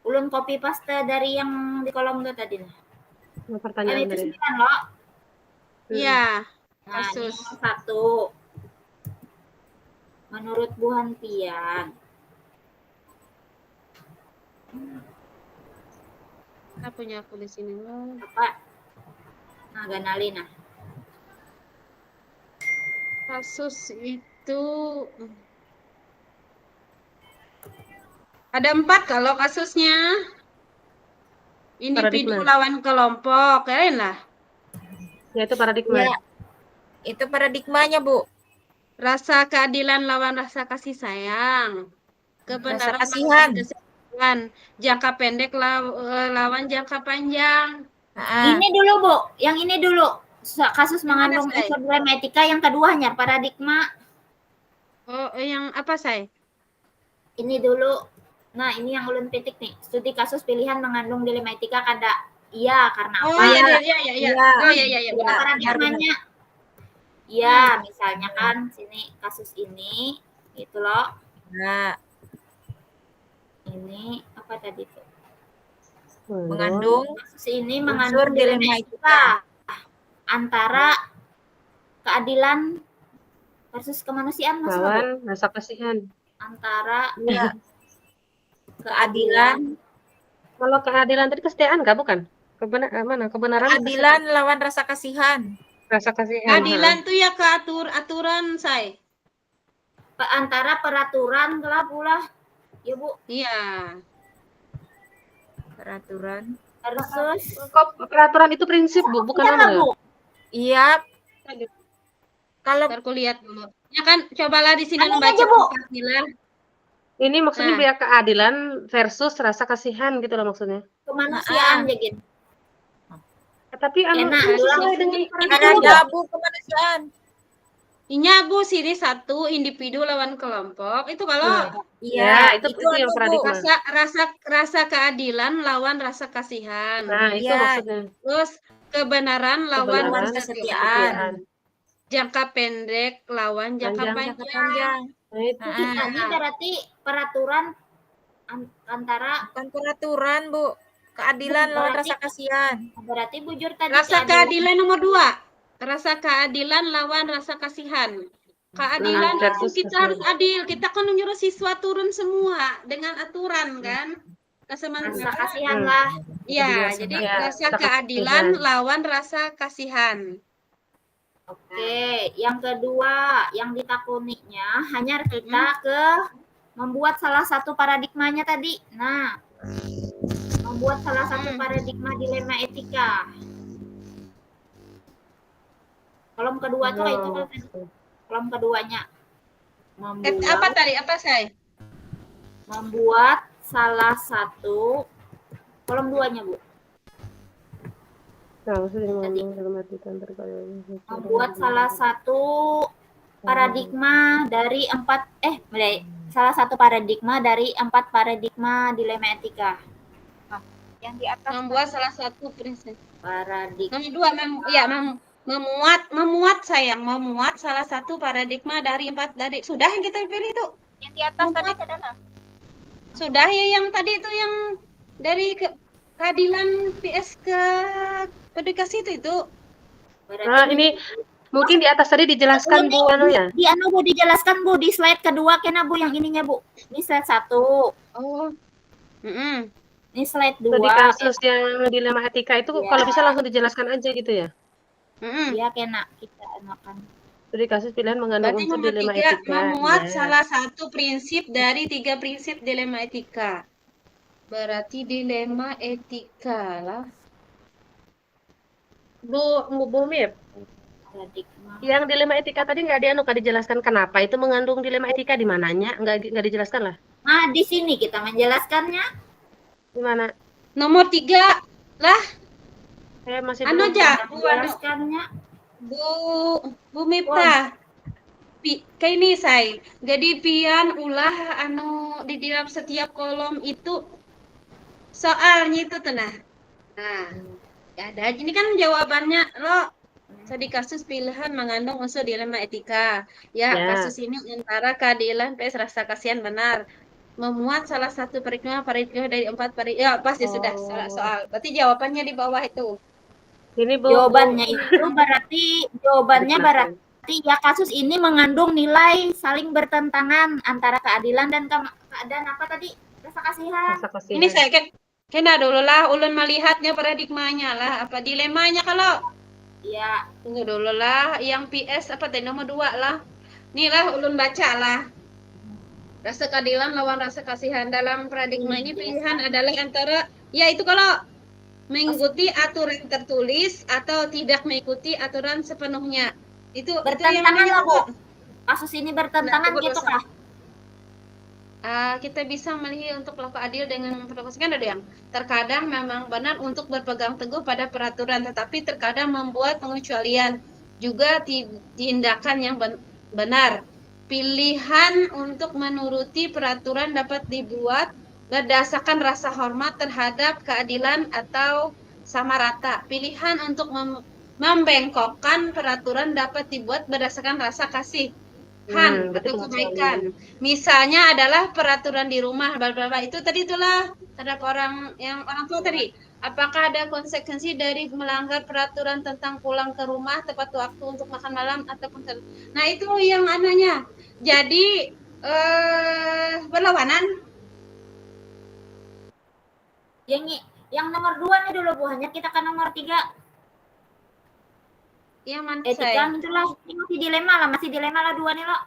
Ulun copy paste dari yang di kolom itu tadi. Pertanyaan itu dari 9 loh. Iya. Kasus 1. Menurut Bu Hanpian. Kita punya aku di sini loh. Apa? Nah, Ganali nah. Kasus itu ada 4 kalau kasusnya. Individu Paradigma. lawan kelompok, keren lah. Yaitu paradigma. Ya, itu paradigmanya, Bu. Rasa keadilan lawan rasa kasih sayang. Kebenaran kasihan. lawan kesetiaan. Jangka pendek lawan jangka panjang. Nah, Ini dulu, Bu. Yang ini dulu. Kasus Yang mana, mengandung Say? unsur dilema etika yang keduanya, paradigma. Oh, yang apa, Say? Ini dulu. Nah, ini yang ulun petik nih. Studi kasus pilihan mengandung dilema etika kada. Iya, karena Oh, apa? iya. Iya. Oh, iya. Ya, benar. paradigmanya. Iya, misalnya kan sini kasus ini gitu loh. Nah, Ini apa tadi tuh? mengandung Kasus ini unsur mengandung dilema dilema etika antara keadilan versus kemanusiaan, maksudnya Bu? Lawan rasa kasihan. Antara ya, keadilan Kalau keadilan tadi kesetiaan nggak, bukan? Mana? Kebenaran apa keadilan lawan rasa kasihan. rasa kasihan. Keadilan tuh ya aturan, Say. antara peraturan lah pula. Ya, Bu. Iya. Peraturan. Versus Kok peraturan itu prinsip, Bu, bukan apa, norma ya? Bu? Iya, kalau Ntar ku lihat dulu. Ya kan, cobalah di sini Anu membaca aja, Bu. Pancasila. Ini maksudnya Nah. biar keadilan versus rasa kasihan gitu loh maksudnya. Kemanusiaan ya, Gin. Tapi Enak, sesuai ulang. dengan ada dabu kemanusiaan. Inya Bu, sini satu individu lawan kelompok. Itu kalau Ya, itu yang anu, Bu. paradigma. rasa keadilan lawan rasa kasihan. Nah, itu Iya. maksudnya. Terus kebenaran lawan Kebenaran, kesetiaan. Jangka pendek lawan jangka Panjang. Jangka panjang. panjang. Nah, itu. Ini berarti peraturan antara Bukan peraturan, Bu. Keadilan lawan Berarti- rasa kasihan. berarti bujur tadi Rasa keadilan nomor 2. Rasa keadilan lawan rasa kasihan. Keadilan itu versus kita harus adil. Kita kan menyuruh siswa turun semua dengan aturan kan. rasa Sementara kasihan lah. ya, jadi Ya, rasa rasa keadilan kasihan. lawan rasa kasihan. Oke, yang kedua yang ditakuninya hanya kita ke membuat salah satu paradigmanya tadi. Nah, membuat salah satu paradigma dilema etika. Kolom kedua tuh itu kan kolom keduanya Apa tadi? Apa saya? membuat salah satu kolom 2-nya, Bu. Nah, maksudnya mengandung dalam arti Membuat salah satu paradigma dari salah satu paradigma dari 4 paradigma dilema etika. Yang di atas. Membuat salah satu prinsip. Paradigma Nomor 2 memuat salah satu paradigma dari 4 dari sudah yang kita pilih itu. Yang di atas tadi adalah Sudah ya yang tadi itu yang dari keadilan PS ke edukasi itu. Nah, ini mungkin di atas tadi dijelaskan Bu anu ya. Di Bu dijelaskan, Bu, di slide kedua kena, Bu, yang ininya, Bu. Ini slide 1. Oh. Ini slide 2. Tadi kasus yang dilema etika itu Ya. kalau bisa langsung dijelaskan aja gitu ya. Iya, kena kita anukan. Studi kasus pilihan mengandung Berarti unsur nomor dilema 3 etika. memuat Ya. salah satu prinsip dari 3 prinsip dilema etika. Berarti dilema etika lah. Bu Mip, Paradigma. yang dilema etika tadi nggak dijelaskan kenapa itu mengandung dilema etika di mananya? Nggak dijelaskan lah. Nah, di sini kita menjelaskannya. Di mana? Nomor 3 lah. Saya masih Anu belum. aja, Menjelaskannya. Bu Mipta. Kayak ini saya. Jadi pian ulah anu di dalam setiap kolom itu soalnya itu tenah. Nah, ada. Ini kan jawabannya lo. Studi kasus pilihan mengandung unsur dilema etika. Ya, kasus ini antara keadilan PS rasa kasihan benar. Memuat salah satu paradigma dari 4 paradigma. Ya, pasti sudah soal. Berarti jawabannya di bawah itu. Ini Bu. Jawabannya berarti ya kasus ini mengandung nilai saling bertentangan antara keadilan dan keadaan apa tadi? Rasa kasihan. Rasa kasihan. Ini saya kena dulu lah ulun melihatnya paradigmanya lah apa dilemanya kalau Iya. tunggu dulu lah yang PS apa tadi nomor 2 lah. Nih lah ulun baca lah. Rasa keadilan lawan rasa kasihan dalam paradigma ini pilihan adalah antara ya itu kalau mengikuti aturan tertulis atau tidak mengikuti aturan sepenuhnya. Itu yang Bertentangan namanya lah, Bu. apa? Kasus ini bertentangan Nah, gitu kah? Kita bisa melihat untuk berlaku adil dengan memperlakukan ada yang terkadang memang benar untuk berpegang teguh pada peraturan, tetapi terkadang membuat pengecualian juga tindakan yang benar. Pilihan untuk menuruti peraturan dapat dibuat berdasarkan rasa hormat terhadap keadilan atau sama rata. Pilihan untuk membengkokkan peraturan dapat dibuat berdasarkan rasa kasih berarti atau pengecualian. kebaikan. Misalnya adalah peraturan di rumah, itu tadi itulah terhadap orang tua tadi. Apakah ada konsekuensi dari melanggar peraturan tentang pulang ke rumah tepat waktu untuk makan malam ataupun nah itu yang anehnya. Jadi berlawanan. Yang nomor 2 nih dulu, Bu. Hanya kita kan nomor 3. Yang mana Tiga itulah. Ini masih dilema lah 2 nih, lo.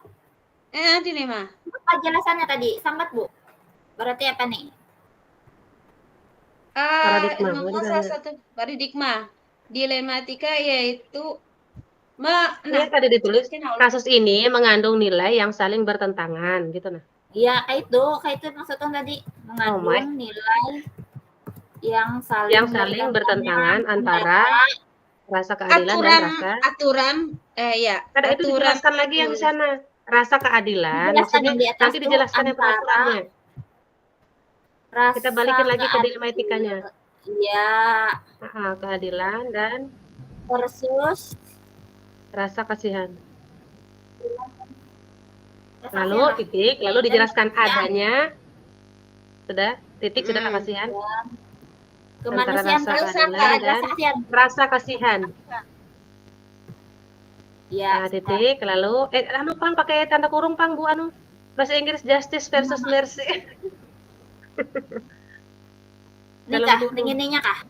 Dilema. Apa jelasannya tadi? Sambat, Bu. Berarti apa nih? Salah satu paradigma dilematika yaitu Ini tadi ditulis kasus ini mengandung nilai yang saling bertentangan gitu nah. Iya, kayak itu maksudnya tadi mengandung nilai yang saling bertentangan antara rasa keadilan dan rasa aturan Karena itu dijelaskan lagi yang di sana rasa keadilan maksudnya nanti dijelaskan yang peraturannya. Kita balikin lagi ke dilematikanya. Iya. Keadilan dan versus rasa kasihan. Lalu titik, lalu dijelaskan adanya sudah titik sudah kasihan. Kemanusiaan dan rasa kasihan. Ya. Titik lalu Pang pakai tanda kurung Pang Bu bahasa Inggris justice versus mercy. Ininya kah?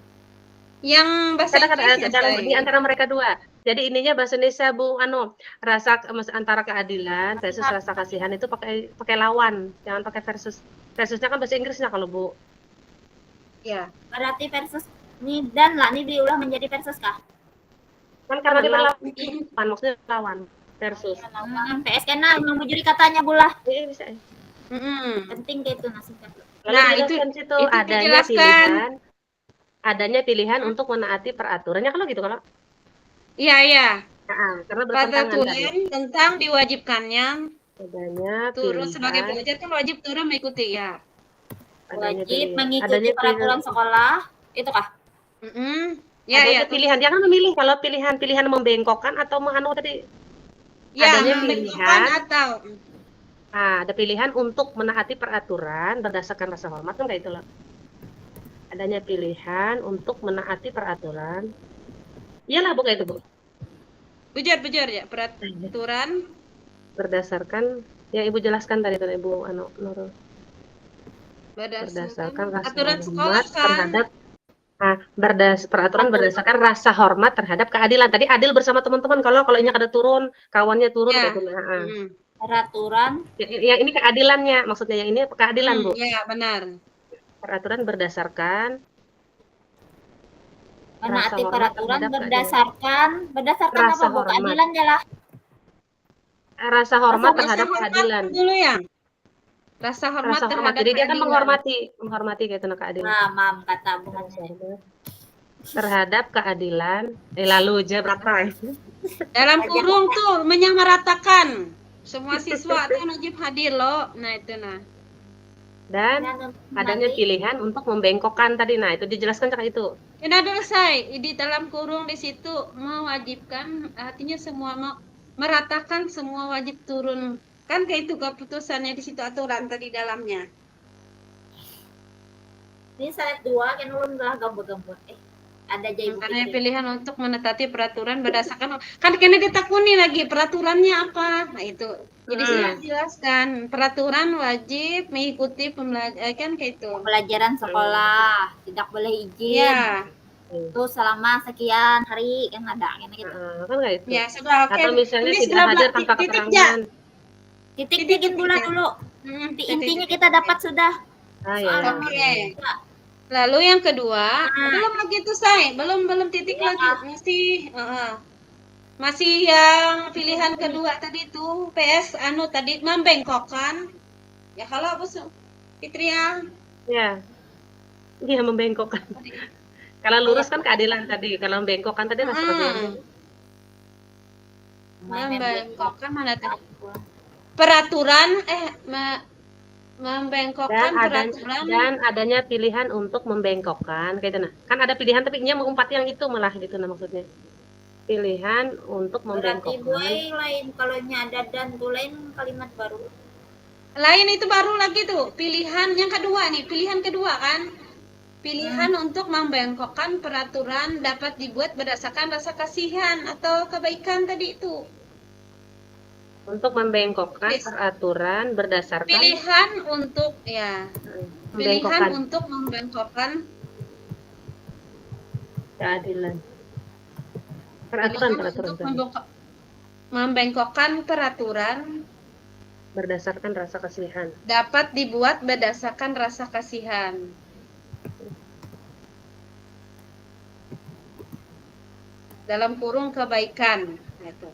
Yang bahasa Inggris di antara mereka dua. Jadi ininya bahasa Indonesia Bu rasa antara keadilan versus rasa kasihan itu pakai lawan, jangan pakai versus. Versusnya kan bahasa Inggrisnya kalau Bu. Ya. Berarti versus nih dan lah nih diulah menjadi versus kah? Kan karena kita lawan, maksudnya lawan versus. PS kena memujuri katanya bulah. Iya bisa. Penting kayak itu nasihat. Nah, itu adanya pilihan untuk menaati peraturannya kalau gitu kalau. Iya. Karena bertentangan tadi. Tentang diwajibkannya adanya turun sebagai pelajar kan wajib turun mengikuti ya. Wajib mengikuti peraturan sekolah itu kah? Ya. Pilihan dia kan memilih kalau pilihan membengkokkan atau tadi. Ya, adanya pilihan atau ada pilihan untuk menaati peraturan berdasarkan rasa hormat kan kayak itu loh. Adanya pilihan untuk menaati peraturan. Iyalah bukan itu Bu. Bejar ya peraturan berdasarkan yang Ibu jelaskan tadi tuh Ibu Nurul. Berdasarkan rasa aturan hormat sekolah terhadap peraturan berdasarkan rasa hormat terhadap keadilan. Tadi adil bersama teman-teman kalau ini ada turun, kawannya turun kayak gitu. Peraturan. Yang ini keadilannya, maksudnya yang ini keadilan Bu. Iya benar. Peraturan berdasarkan menaati peraturan berdasarkan apa Bu? Keadilan jelas. Rasa hormat terhadap keadilan. Dulu ya. Rasa hormat terhadap jadi dia kan menghormati kayak itu keadilan. Mam kata Bu. Terhadap keadilan lalu aja berapa dalam kurung tuh menyamaratakan semua siswa itu wajib hadir loh. Nah itu dan adanya pilihan untuk membengkokkan tadi itu dijelaskan cara itu. Ini ada selesai di dalam kurung di situ mewajibkan artinya semua meratakan semua wajib turun kan kayak itu keputusannya di situ aturan tadi dalamnya. Ini slide 2 kan ulun lah gambar-gambar. Ada adanya pilihan untuk menetapi peraturan berdasarkan kan kena ditakuni lagi peraturannya apa. Nah itu. Jadi saya jelaskan peraturan wajib mengikuti pembelajaran kayak itu. Pembelajaran sekolah, tidak boleh izin. Iya. Itu selama sekian hari kan ada gitu. Kan enggak itu. Ya, sudah Atau misalnya tidak hadir tanpa keterangan. Titik-titik dulu. Intinya kita dapat sudah. Ya. Lalu yang kedua, Nah, belum lagi tuh say, belum titik iya, lagi, masih yang pilihan kedua tadi tuh PS tadi membengkokkan. Ya kalau bos Fitria Ya, dia membengkokkan. tadi. Kalau iya, lurus kan keadilan tadi. Kalau membengkokkan tadi rasa kasihan. Heeh. Membengkokkan mana tadi? Aku. Peraturan Dan membengkokkan peraturan. adanya pilihan untuk membengkokkan kayak itu nah. Kan ada pilihan tapi nya mengumpat yang itu malah gitu nah maksudnya. Pilihan untuk Berarti membengkokkan. boy lain kalau nya ada dan tuh lain kalimat baru. Lain itu baru lagi tuh, pilihan yang kedua nih, pilihan kedua kan. Pilihan untuk membengkokkan peraturan dapat dibuat berdasarkan rasa kasihan atau kebaikan tadi itu. Untuk membengkokkan Yes. peraturan berdasarkan Pilihan untuk pilihan membengkokkan untuk membengkokkan keadilan. pilihan Peraturan untuk membengkokkan peraturan berdasarkan rasa kasihan. dapat dibuat berdasarkan rasa kasihan. Dalam kurung kebaikan. Gitu.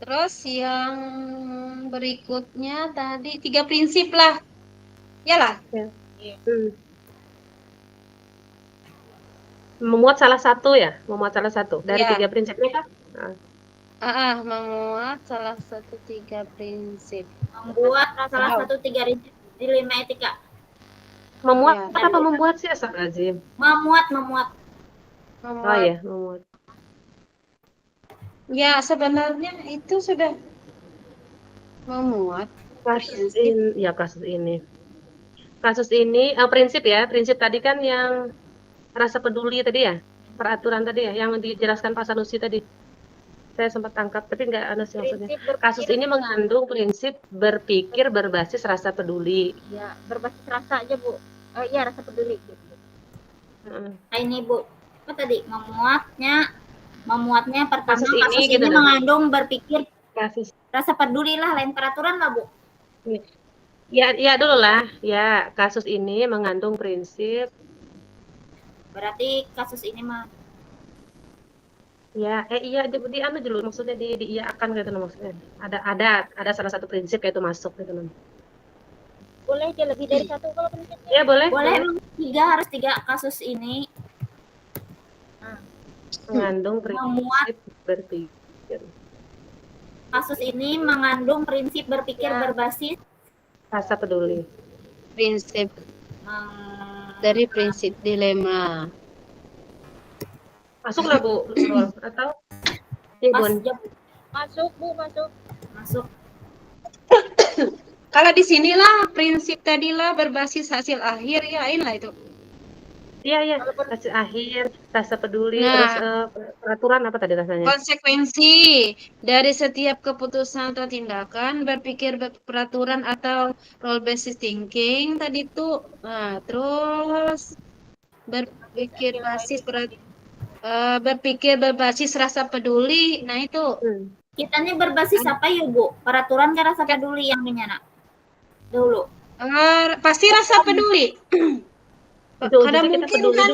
Terus yang berikutnya tadi 3 prinsip lah. Yalah. Ya. Memuat salah satu ya, memuat salah satu dari Ya. 3 prinsipnya kah? Memuat salah satu 3 prinsip. Membuat salah satu 3 dilema etika. Memuat Ya. apa membuat sih Astagfirullahaladzim? Memuat. Oh ya, memuat. Ya, sebenarnya itu sudah memuat Kasus ini. Kasus ini prinsip ya, prinsip tadi kan yang rasa peduli tadi ya, peraturan tadi ya, yang dijelaskan Pak Sanusi tadi. Saya sempat tangkap, tapi nggak ada sih maksudnya. Kasus ini mengandung prinsip berpikir berbasis rasa peduli. Ya, berbasis rasa aja, Bu. Iya, rasa peduli. Nah, ini Bu, apa tadi memuatnya pertama Kasus kasus ini ini, gitu, mengandung berpikir Kasus rasa peduli lah, lain peraturan lah Bu. ya dulu lah, ya kasus ini mengandung prinsip. Berarti kasus ini mah Ya, iya di anu dulu maksudnya diiyakan gitu loh maksudnya. Ada salah satu prinsip yaitu masuk gitu loh. Boleh dia lebih dari satu kalau prinsipnya? Ya boleh. boleh 3 harus 3 kasus ini Mengandung prinsip berpikir. Kasus ini mengandung prinsip berpikir berbasis Rasa peduli. prinsip meng- dari prinsip dilema. Masuklah Bu, Nurul. Atau ya, Mas, Bun. ya, Masuk, Bu, masuk. masuk. Kalau di sinilah prinsip tadilah berbasis hasil akhir ya inilah itu. Iya. Hasil akhir, rasa peduli, Nah. terus peraturan apa tadi rasanya? Konsekuensi dari setiap keputusan atau tindakan berpikir peraturan atau role based thinking tadi tuh. Nah, terus berpikir berbasis rasa peduli. Nah, itu Kita nih berbasis apa ya Bu? Peraturan kan rasa peduli yang menyana dulu. pasti rasa peduli. Kadang mungkin kan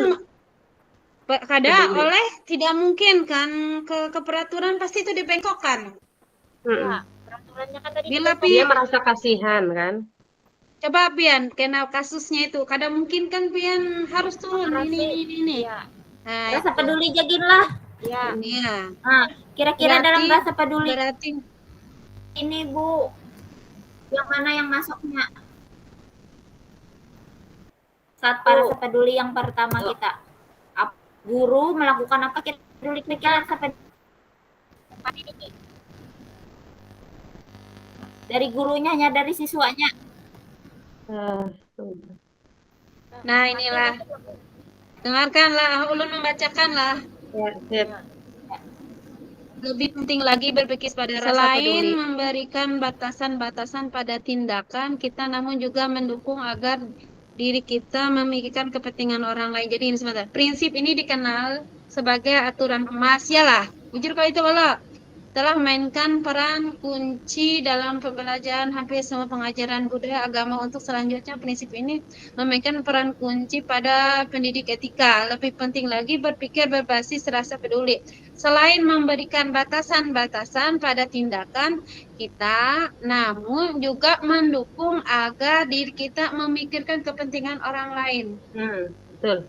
oleh tidak mungkin kan ke peraturan pasti itu dibengkokkan. Ya, peraturannya kan tadi Bila dia merasa kasihan kan? Coba Pian, kena kasusnya itu. Kadang mungkin kan Pian harus turun ini. Ya. Nah, Rasa peduli jagin lah. Ya. iya. Nah, kira-kira dalam Berarti- rasa peduli Berarti ini Bu, yang mana yang masuknya? Saat rasa peduli yang pertama kita, guru melakukan apa kita peduli pikiran rasa peduli dari gurunya hanya dari siswanya. nah inilah. Dengarkanlah, ulun membacakanlah. Ya. lebih penting lagi berpikir pada Rasa selain peduli. memberikan batasan-batasan pada tindakan, kita namun juga mendukung agar diri kita memikirkan kepentingan orang lain. Jadi ini sebentar. Prinsip ini dikenal sebagai aturan emas. Yalah, jujur kalau itu kalau telah memainkan peran kunci dalam pembelajaran hampir semua pengajaran budaya agama. Untuk selanjutnya, prinsip ini memainkan peran kunci pada pendidik etika. Lebih penting lagi berpikir berbasis rasa peduli. Selain memberikan batasan-batasan pada tindakan kita, namun juga mendukung agar diri kita memikirkan kepentingan orang lain. Betul.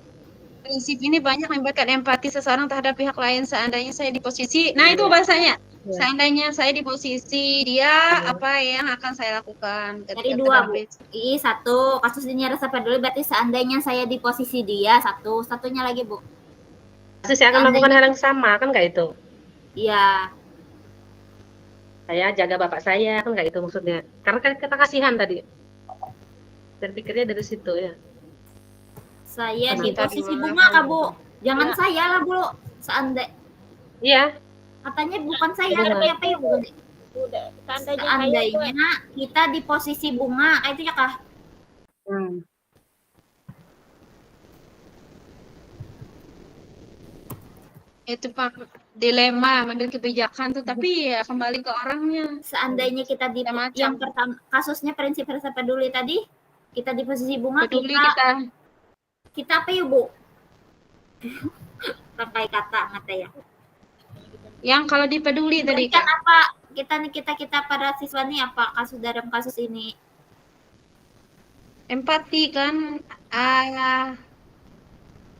Prinsip ini banyak memberikan empati seseorang terhadap pihak lain. Seandainya saya di posisi, nah itu bahasanya. Ya. Seandainya saya di posisi dia, apa yang akan saya lakukan Dari ketika dua, Bu. terhadap Satu, kasus ini rasa peduli berarti seandainya saya di posisi dia, satunya lagi, Bu. Pasti saya akan melakukan hal yang sama, kan nggak itu? Iya, Saya jaga bapak saya, kan nggak itu maksudnya. Karena kan kita kasihan tadi. Berpikirnya dari situ ya. saya di Kita posisi dimana bunga, kan? Kak, Bu. Jangan Ya. saya lah, Bu. Seandainya, Iya. katanya bukan saya, Bunga. tapi apa ya, Bu? Seandainya Seandainya kita di posisi bunga, itu ya, Kak? Hmm. Itu Pak dilema mengambil kebijakan tuh, tapi ya kembali ke orangnya. Seandainya kita di Macam-macam. yang pertama kasusnya prinsip rasa peduli tadi, kita di posisi bunga, Peduli kita apa ya, Bu? Pakai kata mata ya. yang kalau dipeduli tadi Berikan Kak. apa kita pada siswa nih, apa dalam kasus ini? Empati kan,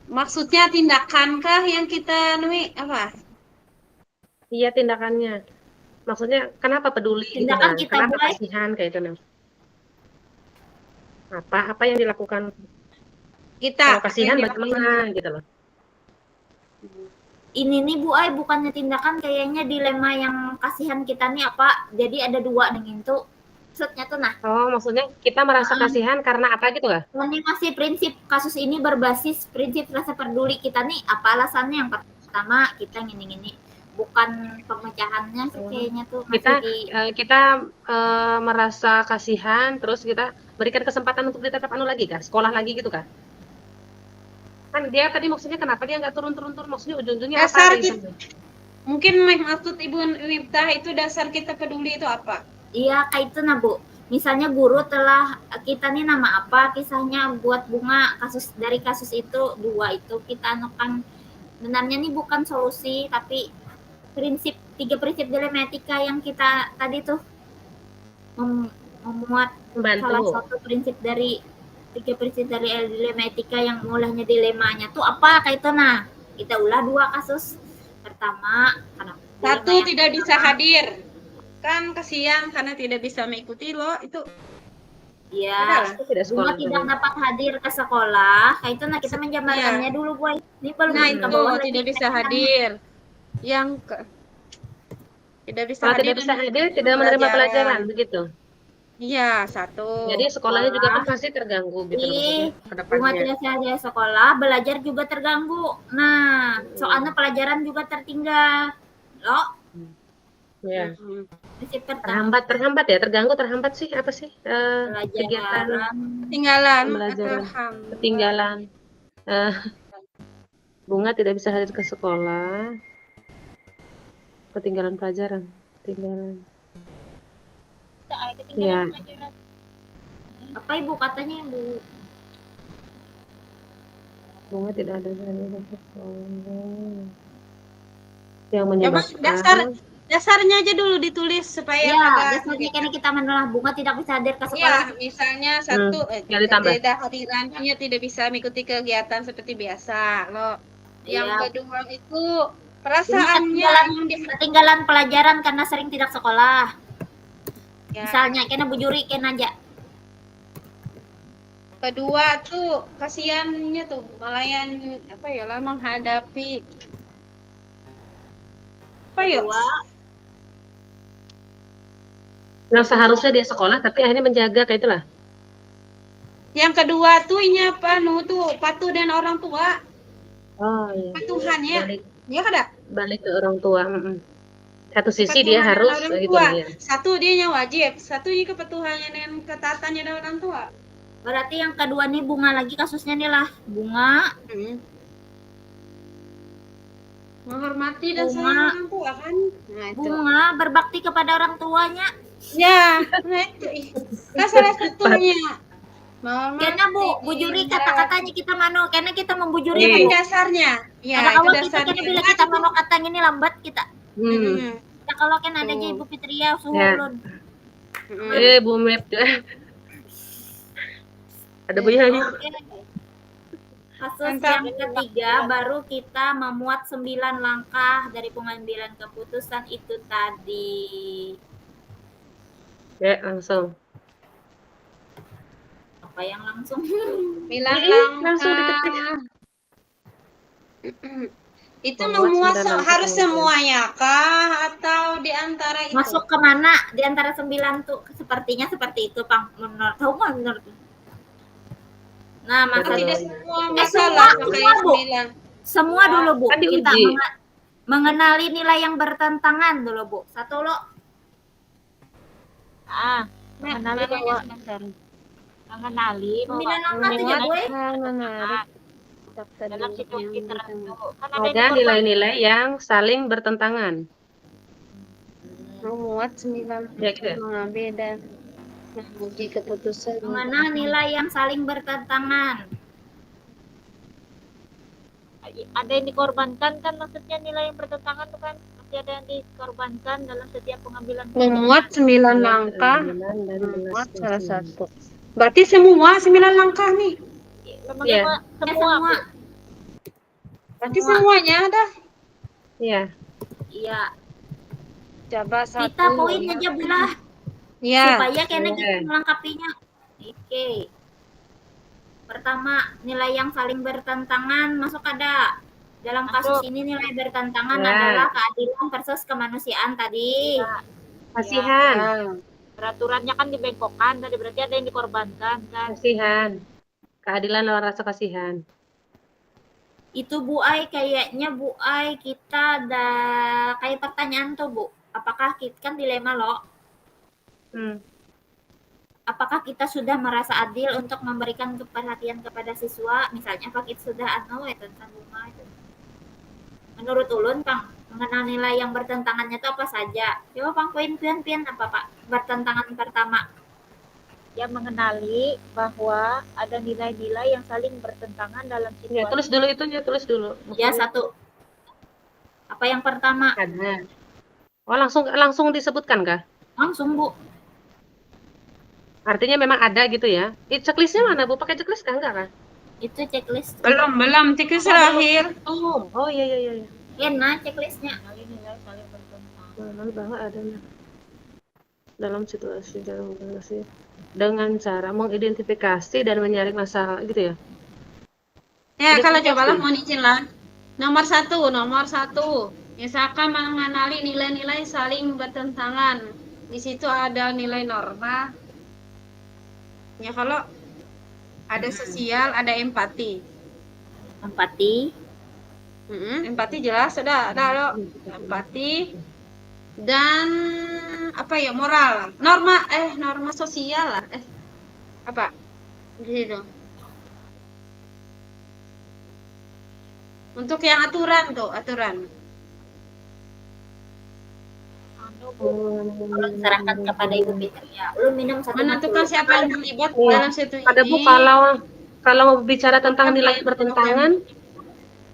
maksudnya tindakankah yang kita nui apa? Iya, tindakannya. Maksudnya kenapa peduli gitu, Tindakan nah? kita Kenapa buat. kasihan kayak itu nah? Apa yang dilakukan? Kita Kalau kasihan bagaimana gitu loh. Ini nih Bu Ai, bukannya tindakan, kayaknya dilema yang kasihan kita nih apa? Jadi ada dua nih itu. Maksudnya tuh nah. Oh, maksudnya kita merasa kasihan karena apa gitu lah? Ini masih prinsip kasus ini berbasis prinsip rasa peduli kita nih, apa alasannya? Yang pertama kita gini bukan pemecahannya sih kayaknya tuh masih kita merasa kasihan, terus kita berikan kesempatan untuk dia tetap lagi kan, sekolah lagi gitu kan? Kan dia tadi maksudnya kenapa dia nggak turun maksudnya ujung-ujungnya dasar apa gitu? Mungkin maksud Ibu Miftah itu dasar kita peduli itu apa? Iya, kayak itu nah Bu. Misalnya guru telah kita nih nama apa kisahnya buat bunga dari kasus itu dua itu kita anukan benarnya nih bukan solusi tapi tiga prinsip dilematika yang kita tadi tuh memuat salah satu prinsip dari tiga prinsip dari dilematika yang mulanya dilemanya tuh apa kayak itu nah kita ulah dua kasus. Pertama karena satu tidak bisa hadir kan kasihan karena tidak bisa mengikuti loh itu. Iya, bunga tidak dapat hadir ke sekolah. Kayak itu nah kita menjabarkannya dulu Bu. Ini belum itu tidak bisa hadir. Yang tidak bisa hadir, tidak menerima pelajaran begitu. Iya, satu. Jadi sekolahnya juga kan pasti terganggu gitu loh. Bunga tidak bisa hadir sekolah, belajar juga terganggu. Nah, soalnya pelajaran juga tertinggal. Loh. Ya. Terhambat ya, terhambat sih apa sih? Kegiatan ketinggalan. Bunga tidak bisa hadir ke sekolah. Ketinggalan pelajaran, Ya. Apa Ibu katanya Ibu? Bunga tidak ada ke sekolah. Yang menyebabkan dasarnya aja dulu ditulis supaya dasarnya kan kita menolak bunga tidak bisa hadir ke sekolah. Ya, misalnya satu hadirannya tidak bisa mengikuti kegiatan seperti biasa loh. Yang kedua itu perasaannya ketinggalan pelajaran karena sering tidak sekolah. Ya. Misalnya kena bujuri kena aja. Kedua tuh kasihannya tuh melayani menghadapi yang seharusnya dia sekolah tapi akhirnya menjaga kayak itulah. Yang kedua tuh patuh dan orang tua. Oh iya. Patuhannya. Ya kada? Balik ke orang tua. Satu sisi dia Kepatuhan harus dengan orang gitu tua. lah ya. Satu dia wajib, satu ini kepatuhannya dengan ketaatannya dengan orang tua. Berarti yang kedua nih bunga lagi kasusnya nih lah. Bunga, Menghormati dan Bunga. sayang orang tua kan. Nah itu. bunga berbakti kepada orang tuanya. Ya, nah itu. Kan salah satunya. Karena Bu Juri kata-katanya kita mano, karena kita membujuri Iya. Ini Bu. dasarnya. Ya, Ada itu awal kita dasarnya. kena bila kita mano katanya ini lambat kita. Hmm. Kita kalau kan ada aja Ibu Fitria suhulun. Bu Mep. Ada Bu Yahya. Oke. Kasus Mantap. yang ketiga baru kita memuat 9 langkah dari pengambilan keputusan itu tadi. Ya, langsung. Apa yang langsung? Bilang langsung diketik. Itu Memuat memuat 9 langkah harus pengambilan. semuanya kah atau di antara itu? Masuk ke mana? Di antara 9 tuh sepertinya seperti itu, Pang. Menurut tahu nggak menurut? Nah, Kan masa tidak itu semua semua, masalah pakai semua, Bu. 9. Semua dulu, Bu. Kan diuji. Kita mengenali nilai yang bertentangan dulu, Bu. Satu lo. Mengenali bahwa mengenali 9 langkah tuh ya, Bu. dalam situasi tertentu kan Ada nilai-nilai yang saling bertentangan. Memuat 9 Ya, gitu. mengambil dan menguji keputusan. Mana nilai yang saling bertentangan? ada yang dikorbankan kan, maksudnya nilai yang bertentangan tuh kan pasti ada yang dikorbankan dalam setiap pengambilan Memuat 9 langkah. Memuat Salah satu. Berarti semua 9 langkah nih. lembaga semua. Semua. Berarti semuanya ada. Iya. Iya. Coba satu. Kita poin aja bulah Ya. supaya kena Oke. kita melengkapinya. Oke. Pertama, nilai yang saling bertentangan masuk ada. Dalam kasus ini nilai bertentangan Ya. adalah keadilan versus kemanusiaan tadi. Kasihan. Peraturannya kan dibengkokkan tadi, berarti ada yang dikorbankan kan. Kasihan. Keadilan lawan rasa kasihan. Itu Bu Ai, kayaknya Bu Ai kita ada kayak pertanyaan tuh Bu. Apakah kita kan dilema loh. Apakah kita sudah merasa adil untuk memberikan perhatian kepada siswa? Misalnya apa kita sudah tentang bunga itu. Menurut ulun, Pang, mengenal nilai yang bertentangannya itu apa saja? Coba Pang poin-poin apa Pak? Bertentangan pertama. Ya, mengenali bahwa ada nilai-nilai yang saling bertentangan dalam Ya, situasi. tulis dulu itu ya, tulis dulu. Ya, satu. Apa yang pertama? Ada. Oh, langsung disebutkan kah? Langsung Bu. Artinya memang ada gitu ya. Checklistnya mana Bu? Pakai checklist kah? Enggak kah? Itu checklist. Belum. Tikus terakhir. Oh iya. Enak checklistnya. Nilai saling bertentangan. Lalu bahwa ada dalam situasi dengan cara mengidentifikasi dan menyaring masalah gitu ya. Ya, kalau cobalah mau izin lah. Nomor satu. Misalkan mengenali nilai-nilai saling bertentangan. Di situ ada nilai norma. Ya, kalau ada sosial, ada empati. Empati jelas, sudah ada loh. Empati dan apa ya, moral. Norma sosial lah. Apa? Gitu. Untuk yang aturan. Serahkan kepada Ibu Fitria. Ulun minum satu. Menentukan siapa yang terlibat dalam situ ini. Ada Bu, kalau mau bicara tentang nilai bertentangan,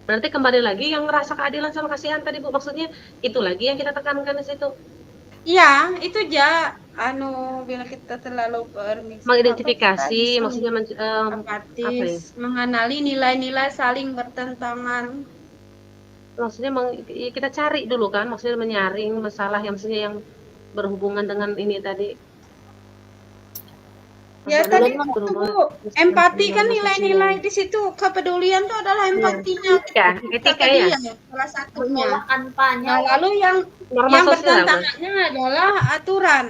berarti kembali lagi yang ngerasa keadilan sama kasihan tadi Bu, maksudnya itu lagi yang kita tekankan di situ. Iya, itu aja. Bila kita terlalu Mengidentifikasi, maksudnya apatis, mengenali nilai-nilai saling bertentangan. Maksudnya kita cari dulu kan, maksudnya menyaring masalah yang maksudnya yang berhubungan dengan ini tadi. Ya tadi itu Bu, empati kan nilai-nilai di situ, kepedulian itu adalah empatinya. Etika ya. Salah satunya. Kampanye. Nah, lalu yang bertentangannya adalah aturan.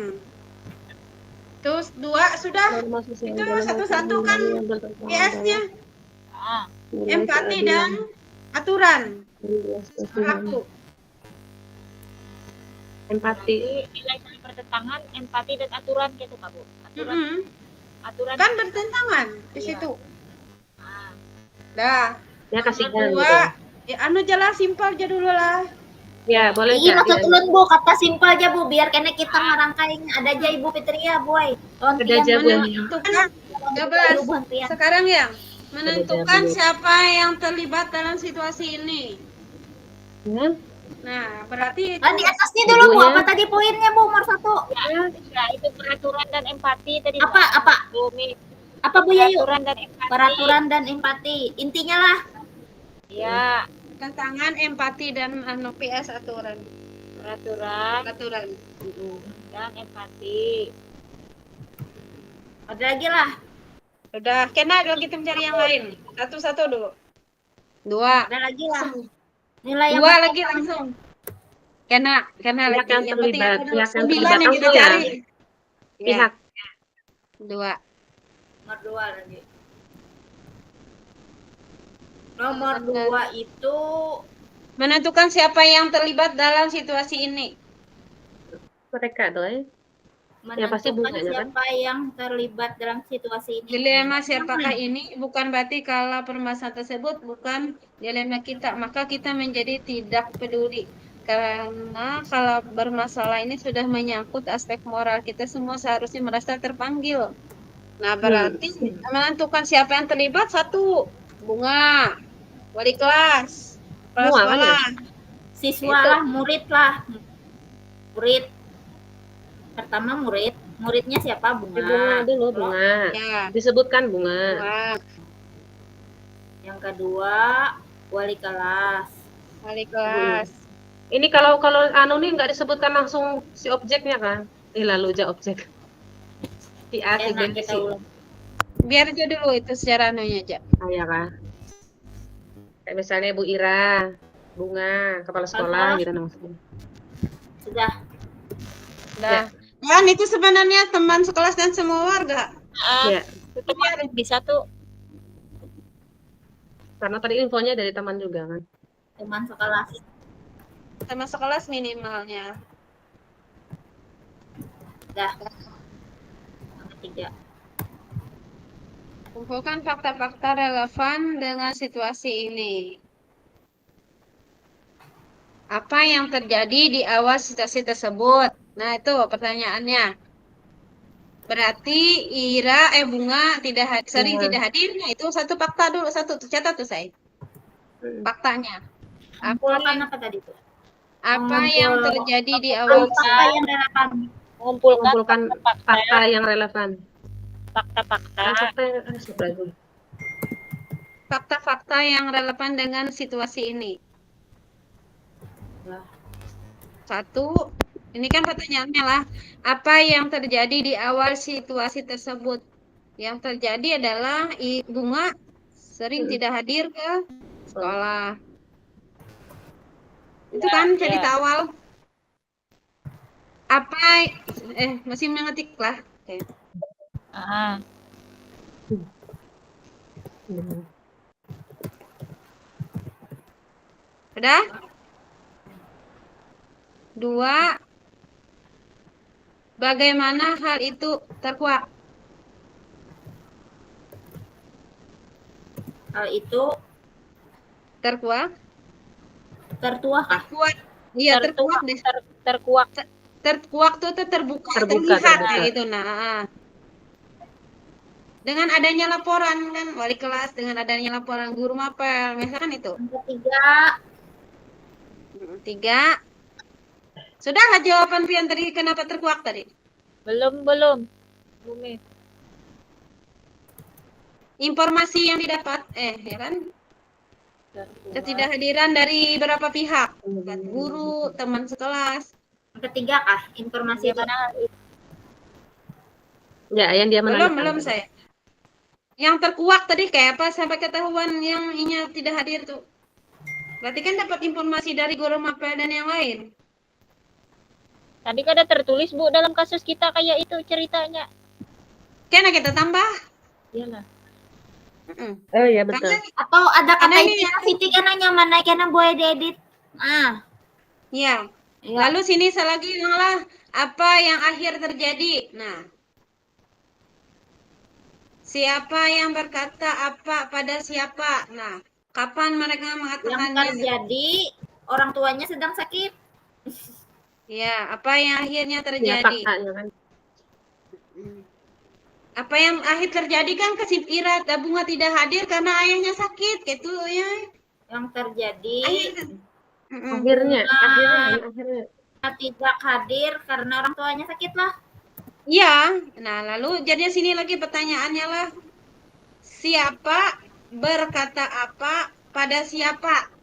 Terus 2 sudah. Itu satu-satu kan PS-nya. Empati dan aturan. Satu. Empati. Nilai saling bertentangan, empati dan aturan gitu Kak Bu. Aturan, Mm-mm. aturan. Kan bertentangan di Iya. situ. Ah, Dah. Ya Nomor kasihan dua, gitu. ya anu jelas simpel aja dulu lah. Ya, boleh Iya, jadi. maksud ulun Bu, kata simpel aja Bu, biar kena kita ngarangkainya. Ada aja Ibu Fitria, boy. Ada Lontian aja, Bu. Menentukan 12. Ibu Lontian. Sekarang yang menentukan Ada siapa yang terlibat dalam situasi ini. Ya, Nah, berarti itu Di atasnya dulu Bu, Ibunya. apa tadi poinnya Bu, nomor 1? ya itu peraturan dan empati tadi. Apa, Mbak. apa? Bumi. Apa Bu Yayu? Peraturan dan empati. Peraturan dan empati. Intinya lah. Ya, tantangan empati dan anu PS aturan. peraturan Aturan. dan empati. Ada lagi lah. Udah, kena lagi kita mencari yang lain. Satu-satu dulu. Dua. Ada lagi lah. Nilai yang Dua lagi langsung. Kena Pihak lagi. yang Yang penting terlibat, ada pihak yang 9 terlibat yang kita langsung ya. cari. Ya, Pihak. dua. nomor 2 lagi. Nomor 2 itu Menentukan siapa yang terlibat dalam situasi ini. Mereka tuh ya. Ya, pasti menentukan bunganya, kan? siapa yang terlibat dalam situasi ini. Dilema siapakah ini bukan berarti kalau permasalahan tersebut bukan dilema kita, maka kita menjadi tidak peduli. Karena kalau bermasalah ini sudah menyangkut aspek moral, kita semua seharusnya merasa terpanggil. Nah, berarti menentukan siapa yang terlibat, satu, bunga, wali kelas, kepala Bunga, sekolah. Siswa Itu. lah, murid lah. Murid. Pertama murid. Muridnya siapa? Bunga Bunga. dulu, bunga. Ya, Disebutkan bunga. bunga, Yang kedua wali kelas. wali kelas. Ini kalau anu nih nggak disebutkan langsung si objeknya kan? Lalu aja objek. Si A, si B, Enak si kita C. ulang. Biar aja dulu itu secara anunya aja. Ah, ya kan? Kayak misalnya Bu Ira, bunga, kepala sekolah gitu maksudnya. Sudah. Dah. Dan itu sebenarnya teman sekelas dan semua warga. Ya, Tapi harus bisa tuh. karena tadi infonya dari teman juga kan. Teman sekelas. Teman sekelas minimalnya. Sudah. Yang ketiga. Kumpulkan fakta-fakta relevan dengan situasi ini. Apa yang terjadi di awal situasi tersebut? Nah, itu pertanyaannya. Berarti Bunga sering tidak hadir. Nah, itu satu fakta dulu, satu catat tuh saya. Faktanya. Kumpulkan apa tadi tuh? Apa yang terjadi di awal Fakta yang relevan. Mengumpulkan fakta yang relevan. Fakta-fakta. fakta-fakta yang relevan dengan situasi ini. Satu, ini kan pertanyaannya lah, apa yang terjadi di awal situasi tersebut? Yang terjadi adalah Bunga sering tidak hadir ke sekolah. Itu kan cerita awal. Apa, masih mengetik lah. Oke. Udah? Dua, bagaimana hal itu terkuak? Hal itu Terkuak? tertuah kah? Terkuak. Iya, terkuak deh. Terkuak. Terkuak tuh terbuka, Terbuka, terlihat terbuka. gitu. Nah, dengan adanya laporan kan wali kelas, dengan adanya laporan guru mapel, misalkan itu. Yang ketiga, Tiga. Sudah nggak jawaban Pian tadi kenapa terkuak tadi? Belum. Bumi. Informasi yang didapat, ya kan? Ketidakhadiran dari berapa pihak? Bukan guru, teman sekelas. yang ketiga kah? Informasi Bagaimana hal itu? Ya, yang dia menanyakan. Belum saya. Yang terkuak tadi kayak apa sampai ketahuan yang inya tidak hadir tuh? Berarti kan dapat informasi dari guru mapel dan yang lain. Tadi kan ada tertulis Bu dalam kasus kita kayak itu ceritanya. Kena kita tambah. Iyalah. Oh iya betul. Karena atau ada kata Ada ini. ini Siti kan nanya mana kena boleh diedit. Ah, ya, Ya, Lalu sini lagi lah apa yang akhir terjadi. Nah, siapa yang berkata apa pada siapa? Nah, kapan mereka yang mengatakannya? terjadi orang tuanya sedang sakit. Ya, apa yang akhirnya Ya, terjadi? faktanya kan. Apa yang akhir terjadi kan ke Ira Bunga tidak hadir karena ayahnya sakit gitu ya. Yang terjadi Akhirnya Bunga tidak hadir karena orang tuanya sakit lah. Iya. Nah, lalu jadinya sini lagi pertanyaannya lah. Siapa berkata apa pada siapa?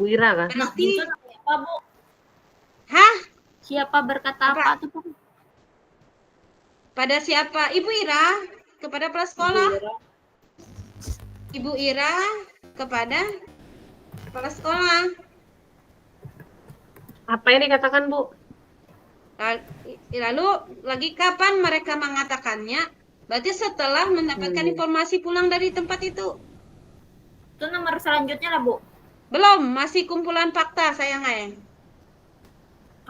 Bu Ira kan? Nah, Berarti, itu namanya apa, Bu? hah? Siapa berkata Apa? apa tuh, Bu? Pada siapa? Ibu Ira kepada kepala sekolah. Ibu Ira kepada kepala sekolah. Apa yang dikatakan, Bu? Lalu lagi kapan mereka mengatakannya? Berarti setelah mendapatkan informasi pulang dari tempat itu. Itu nomor selanjutnya lah, Bu. Belum, masih kumpulan fakta sayangnya.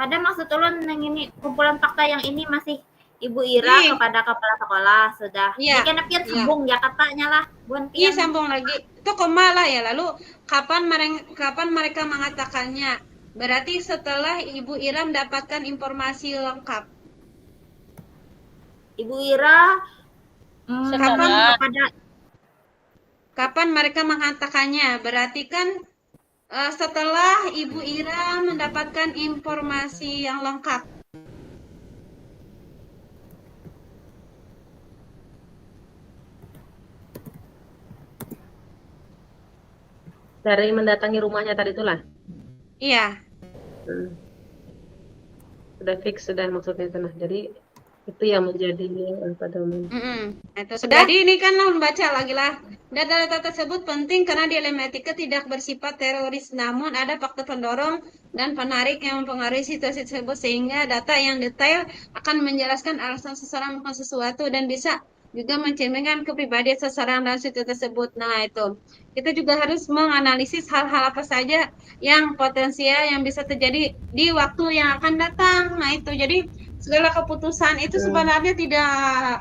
Ada maksud ulun yang ini kumpulan fakta yang ini masih Ibu Ira Iya. kepada kepala sekolah sudah. Iya. Ini kan pian Iya. sambung ya katanya lah, bukan Iya, pian. sambung lagi. Itu koma lah ya. Lalu kapan mereka mengatakannya? Berarti setelah Ibu Ira mendapatkan informasi lengkap. Ibu Ira Kapan mereka mengatakannya? Berarti kan setelah Ibu Ira mendapatkan informasi yang lengkap. Dari mendatangi rumahnya tadi itulah. Iya. Sudah fix sudah maksudnya itu. Nah, jadi itu yang menjadi pada Itu sudah. Jadi ini kan membaca lagi lah. Data-data tersebut penting karena dialektika tidak bersifat teroris, namun ada faktor pendorong dan penarik yang mempengaruhi situasi tersebut sehingga data yang detail akan menjelaskan alasan seseorang melakukan sesuatu dan bisa juga mencerminkan kepribadian seseorang dalam situasi tersebut. Nah, itu. Kita juga harus menganalisis hal-hal apa saja yang potensial yang bisa terjadi di waktu yang akan datang. Nah, itu. Jadi segala keputusan itu sebenarnya tidak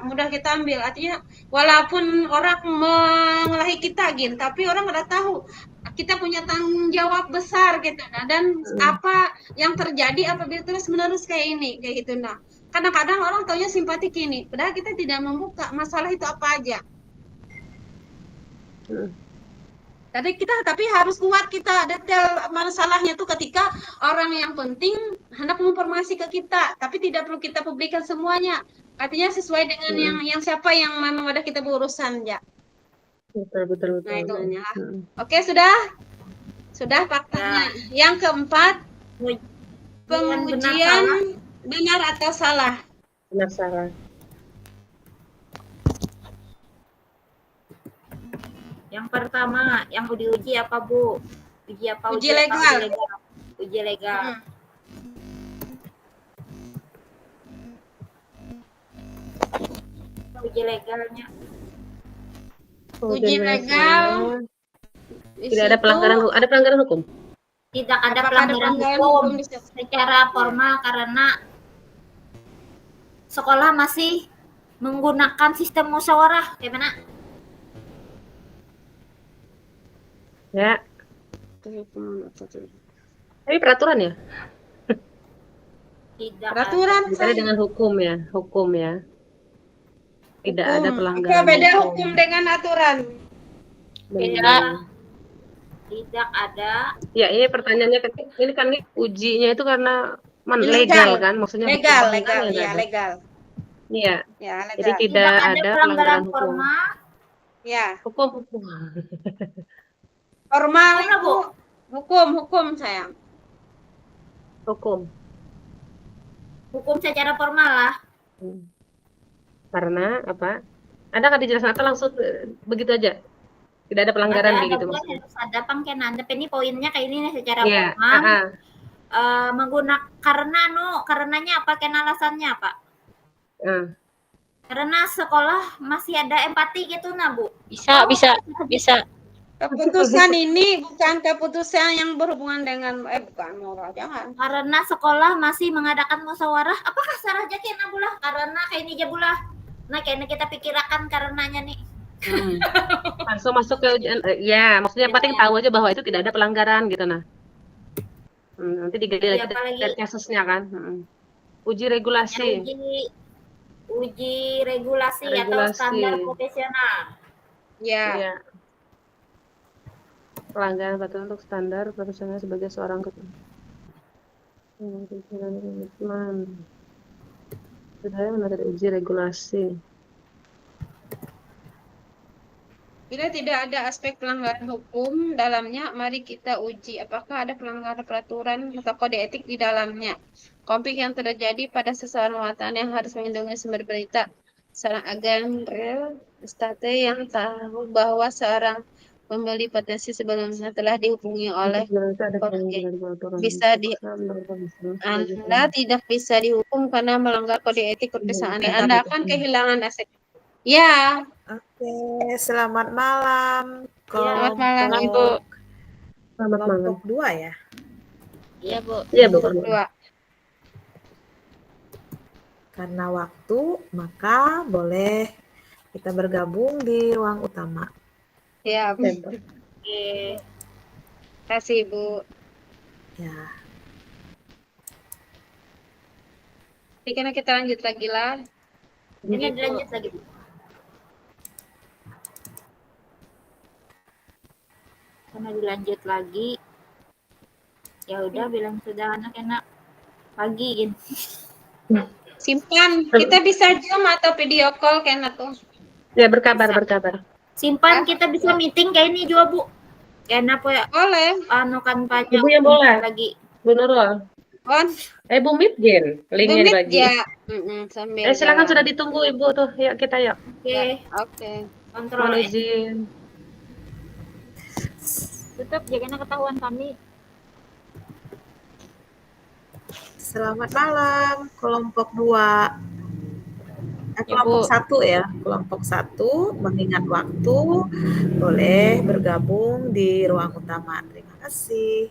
mudah kita ambil. Artinya walaupun orang mengelahi kita gitu, tapi orang udah tahu kita punya tanggung jawab besar gitu. Nah, dan apa yang terjadi apabila terus menerus kayak ini kayak gitu. Nah, kadang-kadang orang taunya simpatik ini, padahal kita tidak membuka masalah itu apa aja. Tapi harus kuat kita detail masalahnya tuh ketika orang yang penting hendak menginformasi ke kita, tapi tidak perlu kita publikkan semuanya. Artinya sesuai dengan yang siapa yang memang ada kita berurusan ya. Betul. Nah, itu ya. Oke, sudah faktanya. Yang keempat, pengujian benar atau salah. Benar salah. Yang pertama, yang diuji apa, Bu? Uji apa? Uji legal. Uji legal. Uji legalnya. Uji legal. Tidak ada pelanggaran hukum. Ada pelanggaran hukum? Tidak ada pelanggaran hukum secara formal karena sekolah masih menggunakan sistem musyawarah. Gimana? Ya. Tapi peraturan ya? Tidak. Peraturan Bicara dengan hukum ya. Tidak ada pelanggaran. Apa beda hukum dengan aturan? Beda. Tidak ada. Ya, ini pertanyaannya ini kan ujinya itu karena legal kan? Maksudnya legal. Iya. Ya, legal. Jadi tidak ada pelanggaran hukum. Formal. Ya. Hukum. Formal itu hukum sayang. Hukum secara formal lah. Karena apa? Ada kan dijelaskan atau langsung begitu aja? Tidak ada pelanggaran kayak gitu maksudnya. Harus ada pangkenan. Tapi ini poinnya kayak ini secara Iya. formal. Menggunakan karenanya apa? Alasannya apa? Karena sekolah masih ada empati gitu, nah Bu. Bisa. Keputusan ini bukan keputusan yang berhubungan dengan bukan moral, jangan. Karena sekolah masih mengadakan musyawarah. Apakah sarahnya kena bulah? Karena kayak ini aja bulah. Nah, kayaknya kita pikirkan karenanya nih. Langsung masuk ke ujian. Ya, maksudnya yang penting tahu aja bahwa itu tidak ada pelanggaran gitu nah. Nanti digali Ya, lagi apalagi kasusnya kan. Uji regulasi. Uji regulasi atau Regulasi. standar profesional. Ya. Iya. Pelanggaran peraturan untuk standar profesional sebagai seorang ketua. Sudah menurut uji regulasi. Bila tidak ada aspek pelanggaran hukum dalamnya, mari kita uji apakah ada pelanggaran peraturan atau kode etik di dalamnya. Konflik yang terjadi pada seseorang wartawan yang harus melindungi sumber berita. Seorang agen real estate yang tahu bahwa seorang pembeli potensi sebelumnya telah dihubungi oleh Anda tidak bisa dihukum karena melanggar kode etik perusahaan. Anda akan kehilangan aset. Ya. Oke, selamat malam. Selamat malam, Ibu. Selamat malam. Kelompok 2 ya? Iya, Bu. Iya, Bu. Berdua. Karena waktu, maka boleh kita bergabung di ruang utama. Ya, Oke. kasih Ibu. Ya. Jadi karena kita lanjut lagi lah. Ini dilanjut lagi, Bu. Karena dilanjut lagi. Ya udah bilang sudah anak-anak pagi gitu. Simpan. Kita bisa Zoom atau video call kayaknya tuh. Ya, berkabar. Simpan kita bisa meeting kayak ini juga, Bu. Kayaknya apa ya? Boleh. Anu kan banyak Ibu yang boleh. lagi. Bu Nurul. On. Bu Mitgin, linknya Bumit dibagi. ya. Sambil Silakan jalan. sudah ditunggu Ibu tuh. Yuk kita yuk. Oke. Oke. Kontrol Mohon izin. Tutup jangan ketahuan kami. Selamat malam, kelompok 2. Kelompok 1 ya. Kelompok 1 mengingat waktu boleh bergabung di ruang utama. Terima kasih.